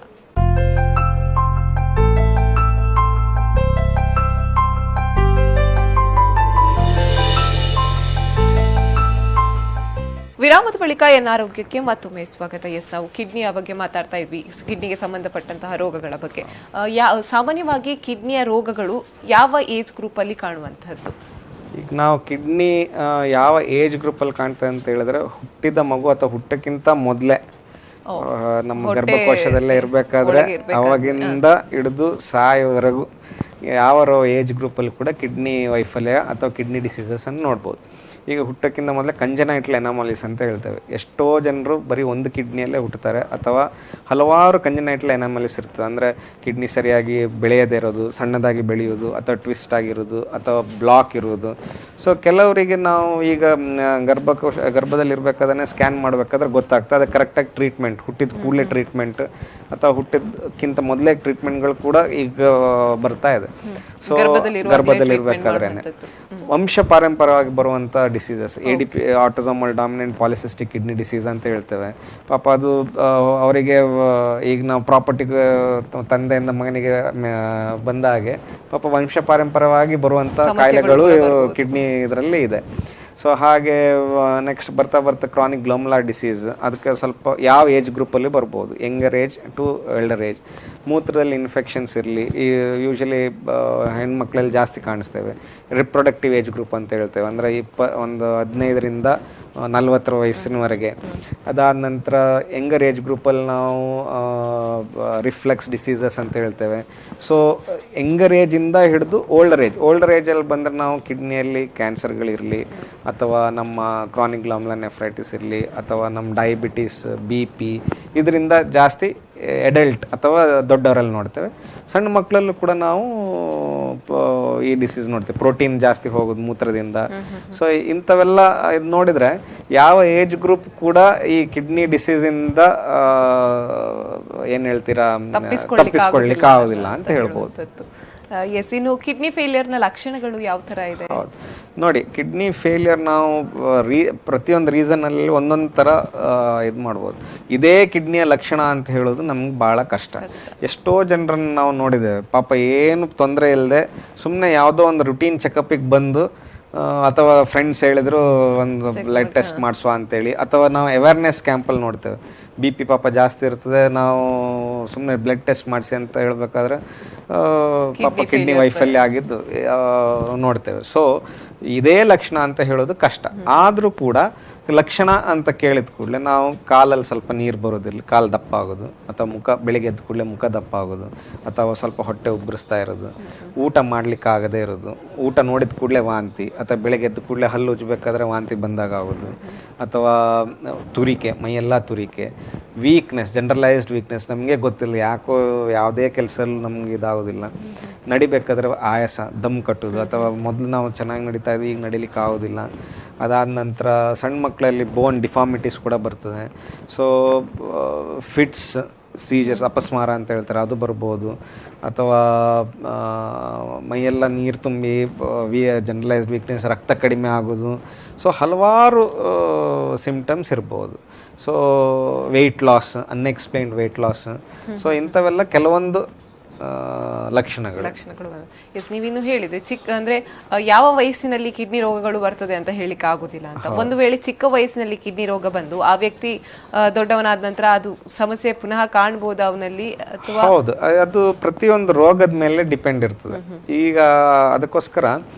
A: ವಿರಾಮದ ಬಳಿಕ ಅನಾರೋಗ್ಯಕ್ಕೆ ಮತ್ತೊಮ್ಮೆ ಸ್ವಾಗತ. ನಾವು ಕಿಡ್ನಿಯ ಬಗ್ಗೆ ಮಾತಾಡ್ತಾ ಇದ್ವಿ, ಕಿಡ್ನಿಗೆ ಸಂಬಂಧಪಟ್ಟಂತಹ ರೋಗಗಳ ಬಗ್ಗೆ. ಸಾಮಾನ್ಯವಾಗಿ ಕಿಡ್ನಿಯ ರೋಗಗಳು ಯಾವ ಏಜ್ ಗ್ರೂಪಲ್ಲಿ ಕಾಣುವಂಥದ್ದು?
B: ಈಗ ನಾವು ಕಿಡ್ನಿ ಯಾವ ಏಜ್ ಗ್ರೂಪಲ್ಲಿ ಕಾಣ್ತದೆ ಅಂತ ಹೇಳಿದ್ರೆ, ಹುಟ್ಟಿದ ಮಗು ಅಥವಾ ಹುಟ್ಟಕ್ಕಿಂತ ಮೊದಲೇ ನಮ್ಮ ಗರ್ಭಕೋಶದಲ್ಲೇ ಇರಬೇಕಾದ್ರೆ ಅವಾಗಿಂದ ಹಿಡಿದು ಸಾಯೋವರೆಗೂ ಯಾವ ಏಜ್ ಗ್ರೂಪಲ್ಲಿ ಕೂಡ ಕಿಡ್ನಿ ವೈಫಲ್ಯ ಅಥವಾ ಕಿಡ್ನಿ ಡಿಸೀಸಸ್ ಅನ್ನು ನೋಡ್ಬೋದು. ಈಗ ಹುಟ್ಟಕ್ಕಿಂತ ಮೊದಲೇ ಕಂಜನೈಟಲ್ ಎನಾಮಲೀಸ್ ಅಂತ ಹೇಳ್ತೇವೆ. ಎಷ್ಟೋ ಜನರು ಬರೀ ಒಂದು ಕಿಡ್ನಿಯಲ್ಲೇ ಹುಟ್ಟುತ್ತಾರೆ, ಅಥವಾ ಹಲವಾರು ಕಂಜನೈಟಲ್ ಎನಾಮಲೀಸ್ ಇರ್ತದೆ. ಅಂದರೆ ಕಿಡ್ನಿ ಸರಿಯಾಗಿ ಬೆಳೆಯದೇ ಇರೋದು, ಸಣ್ಣದಾಗಿ ಬೆಳೆಯೋದು, ಅಥವಾ ಟ್ವಿಸ್ಟ್ ಆಗಿರೋದು, ಅಥವಾ ಬ್ಲಾಕ್ ಇರೋದು. ಸೊ ಕೆಲವರಿಗೆ ನಾವು ಈಗ ಗರ್ಭದಲ್ಲಿರಬೇಕಾದ್ರೆ ಸ್ಕ್ಯಾನ್ ಮಾಡಬೇಕಾದ್ರೆ ಗೊತ್ತಾಗ್ತದೆ. ಅದಕ್ಕೆ ಕರೆಕ್ಟಾಗಿ ಟ್ರೀಟ್ಮೆಂಟ್, ಹುಟ್ಟಿದ ಕೂಡಲೇ ಟ್ರೀಟ್ಮೆಂಟ್ ಅಥವಾ ಹುಟ್ಟಿದಕ್ಕಿಂತ ಮೊದಲೇ ಟ್ರೀಟ್ಮೆಂಟ್ಗಳು ಕೂಡ ಈಗ ಬರ್ತಾ ಇದೆ. ಸೊ ಗರ್ಭದಲ್ಲಿರಬೇಕಾದ್ರೆ ವಂಶ ಪಾರಂಪರ್ಯವಾಗಿ ಬರುವಂಥ diseases, ADP, autosomal dominant polycystic kidney disease ಅಂತ ಹೇಳ್ತೇವೆ. ಪಾಪ ಅದು ಅವರಿಗೆ ಈಗ ನಾವು ಪ್ರಾಪರ್ಟಿ ತಂದೆಯಿಂದ ಮಗನಿಗೆ ಬಂದ ಹಾಗೆ ಪಾಪ ವಂಶ ಪಾರಂಪರ್ಯವಾಗಿ ಬರುವಂಥ ಕಾಯಿಲೆಗಳು ಕಿಡ್ನಿ ಇದರಲ್ಲಿ ಇದೆ. ಸೊ ಹಾಗೆ ನೆಕ್ಸ್ಟ್ ಬರ್ತಾ ಕ್ರಾನಿಕ್ ಗ್ಲೋಮುಲರ್ ಡಿಸೀಸ್, ಅದಕ್ಕೆ ಸ್ವಲ್ಪ ಯಾವ ಏಜ್ ಗ್ರೂಪಲ್ಲಿ ಬರ್ಬೋದು, younger age to elder age. ಮೂತ್ರದಲ್ಲಿ ಇನ್ಫೆಕ್ಷನ್ಸ್ ಇರಲಿ, ಈ ಯೂಶಲಿ ಹೆಣ್ಮಕ್ಳಲ್ಲಿ ಜಾಸ್ತಿ ಕಾಣಿಸ್ತೇವೆ. ರಿಪ್ರೊಡಕ್ಟಿವ್ ಏಜ್ ಗ್ರೂಪ್ ಅಂತ ಹೇಳ್ತೇವೆ, ಅಂದರೆ 15ರಿಂದ 40 ವಯಸ್ಸಿನವರೆಗೆ. ಅದಾದ ನಂತರ ಯಂಗರ್ ಏಜ್ ಗ್ರೂಪಲ್ಲಿ ನಾವು ರಿಫ್ಲೆಕ್ಸ್ ಡಿಸೀಸಸ್ ಅಂತ ಹೇಳ್ತೇವೆ. ಸೊ ಯಂಗರ್ ಏಜಿಂದ ಹಿಡಿದು ಓಲ್ಡರ್ ಏಜಲ್ಲಿ ಬಂದರೆ ನಾವು ಕಿಡ್ನಿಯಲ್ಲಿ ಕ್ಯಾನ್ಸರ್ಗಳಿರಲಿ, ಅಥವಾ ನಮ್ಮ ಕ್ರಾನಿಕ್ ಗ್ಲೋಮುಲರ್ ನೆಫ್ರೈಟಿಸ್ ಇರಲಿ, ಅಥವಾ ನಮ್ಮ ಡಯಾಬಿಟಿಸ್, BP, ಇದರಿಂದ ಜಾಸ್ತಿ ಅಡಲ್ಟ್ ಅಥವಾ ದೊಡ್ಡವರಲ್ಲಿ ನೋಡ್ತೇವೆ. ಸಣ್ಣ ಮಕ್ಕಳಲ್ಲೂ ಕೂಡ ನಾವು ಈ ಡಿಸೀಸ್ ನೋಡ್ತೇವೆ, ಪ್ರೋಟೀನ್ ಜಾಸ್ತಿ ಹೋಗೋದು ಮೂತ್ರದಿಂದ. ಸೊ ಇಂಥವೆಲ್ಲ ಇದು ನೋಡಿದರೆ ಯಾವ ಏಜ್ ಗ್ರೂಪ್ ಕೂಡ ಈ ಕಿಡ್ನಿ ಡಿಸೀಸಿಂದ ಏನು ಹೇಳ್ತೀರಾ ತಪ್ಪಿಸ್ಕೊಳ್ಳಿಕ್ಕೆ ಆಗೋದಿಲ್ಲ ಅಂತ ಹೇಳ್ಬೋದು.
A: ಇನ್ನು ಕಿಡ್ನಿ ಫೇಲಿಯರ್ನ ಲಕ್ಷಣಗಳು ಯಾವ ಥರ ಇದೆ?
B: ಹೌದು ನೋಡಿ, ಕಿಡ್ನಿ ಫೇಲಿಯರ್ ನಾವು ಪ್ರತಿಯೊಂದು ರೀಸನಲ್ಲಿ ಒಂದೊಂದು ಥರ ಇದು ಮಾಡ್ಬೋದು. ಇದೇ ಕಿಡ್ನಿಯ ಲಕ್ಷಣ ಅಂತ ಹೇಳೋದು ನಮ್ಗೆ ಭಾಳ ಕಷ್ಟ. ಎಷ್ಟೋ ಜನರನ್ನು ನಾವು ನೋಡಿದ್ದೇವೆ, ಪಾಪ ಏನು ತೊಂದರೆ ಇಲ್ಲದೆ ಸುಮ್ಮನೆ ಯಾವುದೋ ಒಂದು ರುಟೀನ್ ಚೆಕಪ್ಪಿಗೆ ಬಂದು, ಅಥವಾ ಫ್ರೆಂಡ್ಸ್ ಹೇಳಿದ್ರು ಒಂದು ಬ್ಲಡ್ ಟೆಸ್ಟ್ ಮಾಡಿಸುವ ಅಂತೇಳಿ, ಅಥವಾ ನಾವು ಅವೇರ್ನೆಸ್ ಕ್ಯಾಂಪಲ್ಲಿ ನೋಡ್ತೇವೆ ಬಿ ಪಿ ಪಾಪ ಜಾಸ್ತಿ ಇರ್ತದೆ, ನಾವು ಸುಮ್ಮನೆ ಬ್ಲಡ್ ಟೆಸ್ಟ್ ಮಾಡಿಸಿ ಅಂತ ಹೇಳ್ಬೇಕಾದ್ರೆ ಪಾಪ ಕಿಡ್ನಿ ವೈಫಲ್ಯ ಆಗಿದ್ದು ನೋಡ್ತೇವೆ. ಸೊ ಇದೇ ಲಕ್ಷಣ ಅಂತ ಹೇಳೋದು ಕಷ್ಟ. ಆದರೂ ಕೂಡ ಲಕ್ಷಣ ಅಂತ ಕೇಳಿದ ಕೂಡಲೇ ನಾವು ಕಾಲಲ್ಲಿ ಸ್ವಲ್ಪ ನೀರು ಬರೋದಿಲ್ಲ, ಕಾಲು ದಪ್ಪ ಆಗೋದು, ಅಥವಾ ಮುಖ ಬೆಳಿಗ್ಗೆ ಎದ್ದ ಕೂಡಲೇ ಮುಖ ದಪ್ಪ ಆಗೋದು, ಅಥವಾ ಸ್ವಲ್ಪ ಹೊಟ್ಟೆ ಉಬ್ಬರಿಸ್ತಾ ಇರೋದು, ಊಟ ಮಾಡ್ಲಿಕ್ಕೆ ಆಗದೇ ಇರೋದು, ಊಟ ನೋಡಿದ ಕೂಡಲೇ ವಾಂತಿ, ಅಥವಾ ಬೆಳಿಗ್ಗೆ ಎದ್ದ ಕೂಡಲೇ ಹಲ್ಲು ಉಜ್ಜಬೇಕಾದ್ರೆ ವಾಂತಿ ಬಂದಾಗ ಆಗೋದು, ಅಥವಾ ತುರಿಕೆ, ಮೈಯೆಲ್ಲ ತುರಿಕೆ, ವೀಕ್ನೆಸ್, ಜನರಲೈಸ್ಡ್ ವೀಕ್ನೆಸ್, ನಮಗೆ ಗೊತ್ತಿಲ್ಲ ಯಾಕೋ ಯಾವುದೇ ಕೆಲಸಲ್ಲೂ ನಮ್ಗೆ ಇದಾಗೋದಿಲ್ಲ, ನಡಿಬೇಕಾದ್ರೆ ಆಯಾಸ, ದಮ್ ಕಟ್ಟೋದು, ಅಥವಾ ಮೊದಲು ನಾವು ಚೆನ್ನಾಗಿ ನಡೀತಾ ಇದ್ವಿ ಈಗ ನಡಿಲಿಕ್ಕೆ ಆಗೋದಿಲ್ಲ. ಅದಾದ ನಂತರ ಸಣ್ಣ ಮಕ್ಕಳಲ್ಲಿ ಬೋನ್ ಡಿಫಾರ್ಮಿಟೀಸ್ ಕೂಡ ಬರ್ತದೆ. ಸೊ ಫಿಟ್ಸ್, ಸೀಜರ್ಸ್, ಅಪಸ್ಮಾರ ಅಂತ ಹೇಳ್ತಾರೆ, ಅದು ಬರ್ಬೋದು. ಅಥವಾ ಮೈಯೆಲ್ಲ ನೀರು ತುಂಬಿ ಜನರಲೈಸ್ಡ್ ವೀಕ್ನೆಸ್, ರಕ್ತ ಕಡಿಮೆ ಆಗೋದು. ಸೊ ಹಲವಾರು ಸಿಮ್ಟಮ್ಸ್ ಇರ್ಬೋದು. So weight loss, unexplained weight loss. So ಇಂಥವೆಲ್ಲ ಕೆಲವೊಂದು ಲಕ್ಷಣಗಳು.
A: ಎಸ್, ನೀವಿನ್ನು ಹೇಳಿದ್ರೆ ಅಂದ್ರೆ ಯಾವ ವಯಸ್ಸಿನಲ್ಲಿ ಕಿಡ್ನಿ ರೋಗಗಳು ಬರ್ತದೆ ಅಂತ ಹೇಳಿಕ್ಕೆ ಆಗುದಿಲ್ಲ ಅಂತ. ಒಂದು ವೇಳೆ ಚಿಕ್ಕ ವಯಸ್ಸಿನಲ್ಲಿ ಕಿಡ್ನಿ ರೋಗ ಬಂದು ಆ ವ್ಯಕ್ತಿ ದೊಡ್ಡವನಾದ ನಂತರ ಅದು ಸಮಸ್ಯೆ ಪುನಃ ಕಾಣ್ಬೋದು ಅವನಲ್ಲಿ, ಅಥವಾ?
B: ಹೌದು, ಅದು ಪ್ರತಿಯೊಂದು ರೋಗದ ಮೇಲೆ ಡಿಪೆಂಡ್ ಇರ್ತದೆ. ಈಗ ಅದಕ್ಕೋಸ್ಕರ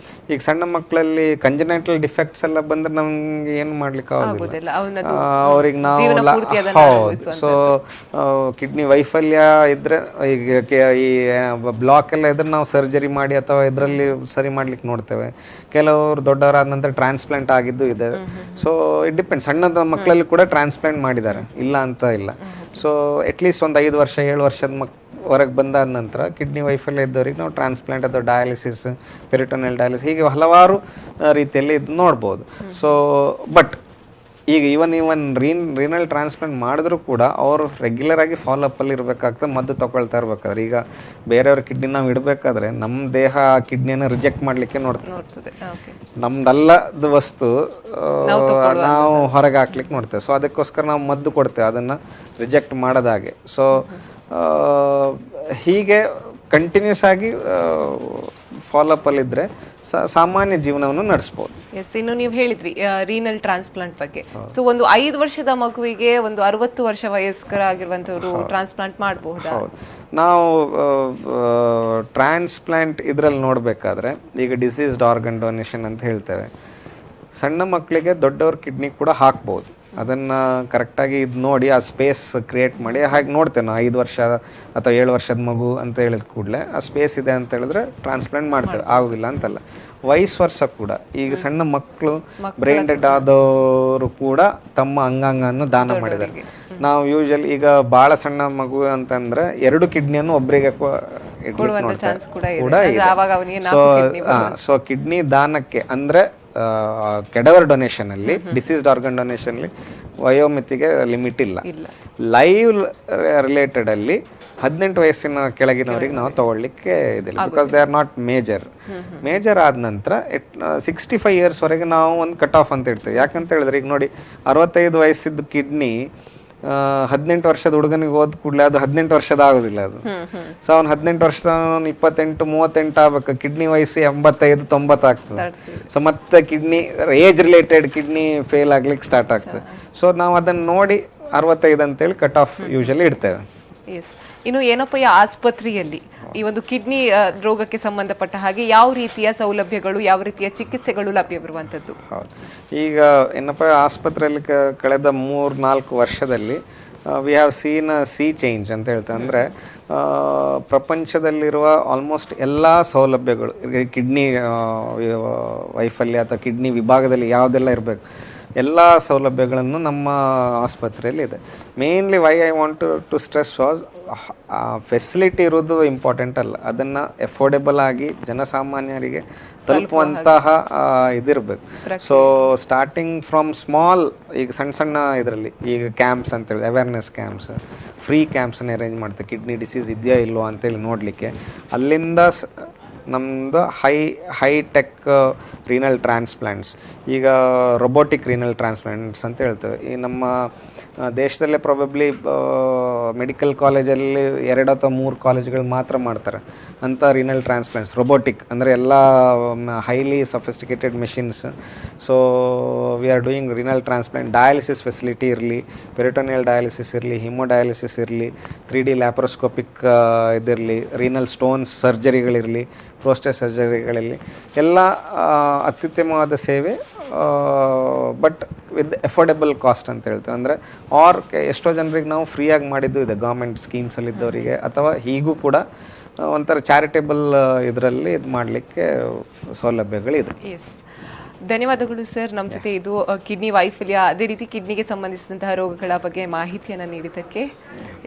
B: ಈಗ ಸಣ್ಣ ಮಕ್ಕಳಲ್ಲಿ ಕಂಜನೈಟಲ್ ಡಿಫೆಕ್ಟ್ಸ್ ಎಲ್ಲ ಬಂದ್ರೆ ನಮ್ಗೆ ಏನು ಮಾಡ್ಲಿಕ್ಕೆ ಆಗೋದಿಲ್ಲ. ಅವ್ರಿಗೆ ನಾವು ಹೌದು. ಸೊ ಕಿಡ್ನಿ ವೈಫಲ್ಯ ಇದ್ರೆ, ಈಗ ಈ ಬ್ಲಾಕ್ ಎಲ್ಲ ಇದ್ರೆ ನಾವು ಸರ್ಜರಿ ಮಾಡಿ ಅಥವಾ ಇದರಲ್ಲಿ ಸರಿ ಮಾಡ್ಲಿಕ್ಕೆ ನೋಡ್ತೇವೆ. ಕೆಲವರು ದೊಡ್ಡವರಾದ ನಂತರ ಟ್ರಾನ್ಸ್ಪ್ಲಾಂಟ್ ಆಗಿದ್ದು ಇದೆ. So it depend. ಸಣ್ಣದ ಮಕ್ಕಳಲ್ಲಿ ಕೂಡ ಟ್ರಾನ್ಸ್ಪ್ಲಾಂಟ್ ಮಾಡಿದ್ದಾರೆ, ಇಲ್ಲ ಅಂತ ಇಲ್ಲ. ಸೊ ಅಟ್ಲೀಸ್ಟ್ ಒಂದು 5 ವರ್ಷ 7 ವರ್ಷದ ಹೊರಗೆ ಬಂದಾದ ನಂತರ ಕಿಡ್ನಿ ವೈಫಲ್ಯ ಇದ್ದವ್ರಿಗೆ ನಾವು ಟ್ರಾನ್ಸ್ಪ್ಲಾಂಟ್ ಅಥವಾ ಡಯಾಲಿಸಿಸ್, ಪೆರಿಟೋನಿಯಲ್ ಡಯಾಲಿಸಿಸ್, ಹೀಗೆ ಹಲವಾರು ರೀತಿಯಲ್ಲಿ ಇದು ನೋಡ್ಬೋದು. ಸೊ ಬಟ್ ಈಗ ಇವನ್ ರೀನಲ್ ಟ್ರಾನ್ಸ್ಪ್ಲಾಂಟ್ ಮಾಡಿದ್ರು ಕೂಡ ಅವರು ರೆಗ್ಯುಲರ್ ಆಗಿ ಫಾಲೋಅಪ್ಪಲ್ಲಿ ಇರಬೇಕಾಗ್ತದೆ, ಮದ್ದು ತಗೊಳ್ತಾ ಇರಬೇಕಾದ್ರೆ. ಈಗ ಬೇರೆಯವ್ರ ಕಿಡ್ನಿ ನಾವು ಇಡಬೇಕಾದ್ರೆ ನಮ್ಮ ದೇಹ ಕಿಡ್ನಿಯನ್ನು ರಿಜೆಕ್ಟ್ ಮಾಡಲಿಕ್ಕೆ ನೋಡ್ತದೆ. ನಮ್ದಲ್ಲದ ವಸ್ತು ನಾವು ಹೊರಗೆ ಹಾಕ್ಲಿಕ್ಕೆ ನೋಡ್ತೇವೆ. ಸೊ ಅದಕ್ಕೋಸ್ಕರ ನಾವು ಮದ್ದು ಕೊಡ್ತೇವೆ ಅದನ್ನು ರಿಜೆಕ್ಟ್ ಮಾಡೋದಾಗೆ. ಸೊ ಹೀಗೆ ಕಂಟಿನ್ಯೂಸ್ ಆಗಿ ಫಾಲೋಅಪ್ಪಲ್ಲಿದ್ದರೆ ಸಾಮಾನ್ಯ ಜೀವನವನ್ನು ನಡೆಸ್ಬೋದು.
A: ಎಸ್, ಇನ್ನು ನೀವು ಹೇಳಿದ್ರಿ ರೀನಲ್ ಟ್ರಾನ್ಸ್ಪ್ಲಾಂಟ್ ಬಗ್ಗೆ. ಸೊ ಒಂದು 5 ವರ್ಷದ ಮಗುವಿಗೆ ಒಂದು 60 ವರ್ಷ ವಯಸ್ಕರ ಆಗಿರುವಂಥವ್ರು ಟ್ರಾನ್ಸ್ಪ್ಲಾಂಟ್ ಮಾಡಬಹುದಾ?
B: ಹೌದು, ನಾವು ಟ್ರಾನ್ಸ್ಪ್ಲಾಂಟ್ ಇದರಲ್ಲಿ ನೋಡಬೇಕಾದ್ರೆ ಈಗ ಡಿಸೀಸ್ಡ್ ಆರ್ಗನ್ ಡೊನೇಷನ್ ಅಂತ ಹೇಳ್ತೇವೆ. ಸಣ್ಣ ಮಕ್ಕಳಿಗೆ ದೊಡ್ಡವ್ರ ಕಿಡ್ನಿ ಕೂಡ ಹಾಕ್ಬೋದು. ಅದನ್ನು ಕರೆಕ್ಟಾಗಿ ಇದು ನೋಡಿ ಆ ಸ್ಪೇಸ್ ಕ್ರಿಯೇಟ್ ಮಾಡಿ ಹಾಗೆ ನೋಡ್ತೇವೆ ನಾವು. 5 ವರ್ಷ ಅಥವಾ 7 ವರ್ಷದ ಮಗು ಅಂತ ಹೇಳಿದ ಕೂಡಲೇ ಆ ಸ್ಪೇಸ್ ಇದೆ ಅಂತ ಹೇಳಿದ್ರೆ ಟ್ರಾನ್ಸ್ಪ್ಲಾಂಟ್ ಮಾಡ್ತೇವೆ, ಆಗೋದಿಲ್ಲ ಅಂತಲ್ಲ. ವರ್ಷ ಕೂಡ ಈಗ ಸಣ್ಣ ಮಕ್ಕಳು ಬ್ರೈನ್ ಡೆಡ್ ಆದವರು ಕೂಡ ತಮ್ಮ ಅಂಗಾಂಗವನ್ನು ದಾನ ಮಾಡಿದ್ದಾರೆ. ನಾವು ಯೂಶಲಿ ಈಗ ಭಾಳ ಸಣ್ಣ ಮಗು ಅಂತಂದ್ರೆ 2 ಕಿಡ್ನಿಯನ್ನು ಒಬ್ಬರಿಗೆ ಕೂಡ ಇದೆ. ಸೊ ಕಿಡ್ನಿ ದಾನಕ್ಕೆ ಅಂದರೆ ಕೆಡವರ್ ಡೊನೇಷನ್ ಅಲ್ಲಿ, ಡಿಸೀಸ್ಡ್ ಆರ್ಗನ್ ಡೊನೇಷನ್ ಅಲ್ಲಿ ವಯೋಮಿತಿಗೆ ಲಿಮಿಟ್ ಇಲ್ಲ. ಲೈವ್ ರಿಲೇಟೆಡ್ ಅಲ್ಲಿ 18 ವಯಸ್ಸಿನ ಕೆಳಗಿನವರಿಗೆ ನಾವು ತಗೊಳ್ಳಿಕ್ಕೆ ಇದಿಲ್ಲ, because they are not major ಆದ ನಂತರ 65 ಇಯರ್ಸ್ ವರೆಗೆ ನಾವು ಒಂದು ಕಟ್ ಆಫ್ ಅಂತ ಇಡ್ತೇವೆ. ಯಾಕಂತ ಹೇಳಿದ್ರೆ ಈಗ ನೋಡಿ 65 ವಯಸ್ಸಿದ್ದು ಕಿಡ್ನಿ 18 ವರ್ಷದ ಹುಡುಗನಿಗೆ ಹೋದ ಕೂಡಲೇ ಅದು 18 ವರ್ಷದ ಆಗೋದಿಲ್ಲ ಅದು. ಸೊ ಅವ್ನು 18 ವರ್ಷ 28 38 ಆಗ್ಬೇಕು, ಕಿಡ್ನಿ ವಯಸ್ಸು 85 90 ಆಗ್ತದೆ. ಸೊ ಮತ್ತೆ kidney age related kidney fail ಆಗ್ಲಿಕ್ಕೆ ಸ್ಟಾರ್ಟ್ ಆಗ್ತದೆ. ಸೊ ನಾವು ಅದನ್ನ ನೋಡಿ 65 ಅಂತೇಳಿ ಕಟ್ ಆಫ್ ಯೂಶಲಿ ಇಡ್ತೇವೆ.
A: ಇನ್ನು ಏನಪ್ಪಯ್ಯ ಆಸ್ಪತ್ರೆಯಲ್ಲಿ ಈ ಒಂದು ಕಿಡ್ನಿ ರೋಗಕ್ಕೆ ಸಂಬಂಧಪಟ್ಟ ಹಾಗೆ ಯಾವ ರೀತಿಯ ಸೌಲಭ್ಯಗಳು, ಯಾವ ರೀತಿಯ ಚಿಕಿತ್ಸೆಗಳು ಲಭ್ಯವಿರುವಂಥದ್ದು?
B: ಹೌದು, ಈಗ ಏನಪ್ಪ ಆಸ್ಪತ್ರೆಯಲ್ಲಿ ಕಳೆದ 3-4 ವರ್ಷದಲ್ಲಿ we have seen C change ಅಂತ ಹೇಳ್ತೇವೆ. ಅಂದರೆ ಪ್ರಪಂಚದಲ್ಲಿರುವ ಆಲ್ಮೋಸ್ಟ್ ಎಲ್ಲ ಸೌಲಭ್ಯಗಳು, ಕಿಡ್ನಿ ವೈಫಲ್ಯ ಅಥವಾ ಕಿಡ್ನಿ ವಿಭಾಗದಲ್ಲಿ ಯಾವುದೆಲ್ಲ ಇರಬೇಕು ಎಲ್ಲ ಸೌಲಭ್ಯಗಳನ್ನು ನಮ್ಮ ಆಸ್ಪತ್ರೆಯಲ್ಲಿ ಇದೆ. Mainly why I want to stress was facility ಇರೋದು ಇಂಪಾರ್ಟೆಂಟ್ ಅಲ್ಲ, ಅದನ್ನು ಎಫೋರ್ಡೆಬಲ್ ಆಗಿ ಜನಸಾಮಾನ್ಯರಿಗೆ ತಲುಪುವಂತಹ ಇದಿರಬೇಕು. ಸೊ ಸ್ಟಾರ್ಟಿಂಗ್ ಫ್ರಮ್ ಸ್ಮಾಲ್, ಈಗ ಸಣ್ಣ ಇದರಲ್ಲಿ ಈಗ ಕ್ಯಾಂಪ್ಸ್ ಅಂತೇಳಿ ಅವೇರ್ನೆಸ್ ಕ್ಯಾಂಪ್ಸ್, ಫ್ರೀ ಕ್ಯಾಂಪ್ಸನ್ನು ಅರೇಂಜ್ ಮಾಡ್ತೀವಿ ಕಿಡ್ನಿ ಡಿಸೀಸ್ ಇದೆಯಾ ಇಲ್ವೋ ಅಂತೇಳಿ ನೋಡಲಿಕ್ಕೆ. ಅಲ್ಲಿಂದ ನಮ್ಮದು ಹೈ ಟೆಕ್ ರೀನಲ್ ಟ್ರಾನ್ಸ್ಪ್ಲಾಂಟ್ಸ್, ಈಗ ರೊಬೋಟಿಕ್ ರೀನಲ್ ಟ್ರಾನ್ಸ್ಪ್ಲಾಂಟ್ಸ್ ಅಂತ ಹೇಳ್ತೇವೆ. ಈ ನಮ್ಮ ದೇಶದಲ್ಲೇ ಪ್ರಾಬಬ್ಲಿ ಮೆಡಿಕಲ್ ಕಾಲೇಜಲ್ಲಿ 2 ಅಥವಾ 3 ಕಾಲೇಜ್ಗಳು ಮಾತ್ರ ಮಾಡ್ತಾರೆ ಅಂಥ ರೀನಲ್ ಟ್ರಾನ್ಸ್ಪ್ಲಾಂಟ್ಸ್ ರೊಬೋಟಿಕ್, ಅಂದರೆ ಎಲ್ಲ highly sophisticated machines. So we are doing renal transplant. Dialysis facility ಇರಲಿ, ಪೆರಿಟೋನಿಯಲ್ ಡಯಾಲಿಸಿಸ್ ಇರಲಿ, ಹಿಮೋಡಯಾಲಿಸಿಸ್ ಇರಲಿ, 3D ಲ್ಯಾಪ್ರೋಸ್ಕೋಪಿಕ್ ಇದಿರಲಿ, ರೀನಲ್ ಸ್ಟೋನ್ಸ್ ಸರ್ಜರಿಗಳಿರಲಿ, ಪ್ರೋಸ್ಟೇಟ್ ಸರ್ಜರಿಗಳಲ್ಲಿ ಎಲ್ಲ ಅತ್ಯುತ್ತಮವಾದ ಸೇವೆ, ಬಟ್ ವಿತ್ ಎಫೋರ್ಡೆಬಲ್ ಕಾಸ್ಟ್ ಅಂತ ಹೇಳ್ತೀವಿ. ಅಂದರೆ ಎಷ್ಟೋ ಜನರಿಗೆ ನಾವು ಫ್ರೀಯಾಗಿ ಮಾಡಿದ್ದು ಇದೆ ಗೌರ್ಮೆಂಟ್ ಸ್ಕೀಮ್ಸಲ್ಲಿದ್ದವರಿಗೆ, ಅಥವಾ ಹೀಗೂ ಕೂಡ ಒಂಥರ ಚಾರಿಟೇಬಲ್ ಇದರಲ್ಲಿ ಇದು ಮಾಡಲಿಕ್ಕೆ ಸೌಲಭ್ಯಗಳಿದೆ.
A: ಎಸ್, ಧನ್ಯವಾದಗಳು ಸರ್. ನಮ್ಮ ಜೊತೆ ಇದು ಕಿಡ್ನಿ ವೈಫಲ್ಯ, ಅದೇ ರೀತಿ ಕಿಡ್ನಿಗೆ ಸಂಬಂಧಿಸಿದಂತಹ ರೋಗಗಳ ಬಗ್ಗೆ ಮಾಹಿತಿಯನ್ನು ನೀಡಿದ್ದಕ್ಕೆ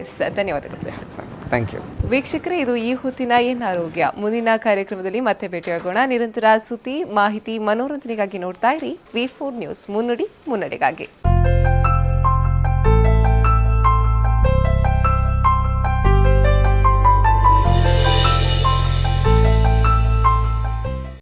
A: ಎಸ್ ಧನ್ಯವಾದಗಳು ಸರ್.
B: Thank you.
A: ವೀಕ್ಷಕರೇ, ಇದು ಈ ಹೊತ್ತಿನ ಏನ್ ಆರೋಗ್ಯ. ಮುಂದಿನ ಕಾರ್ಯಕ್ರಮದಲ್ಲಿ ಮತ್ತೆ ಭೇಟಿಯಾಗೋಣ. ನಿರಂತರ ಸುದ್ದಿ, ಮಾಹಿತಿ, ಮನೋರಂಜನೆಗಾಗಿ ನೋಡ್ತಾ ಇರಿ V4 ನ್ಯೂಸ್. ಮುನ್ನುಡಿ ಮುನ್ನಡೆಗಾಗಿ.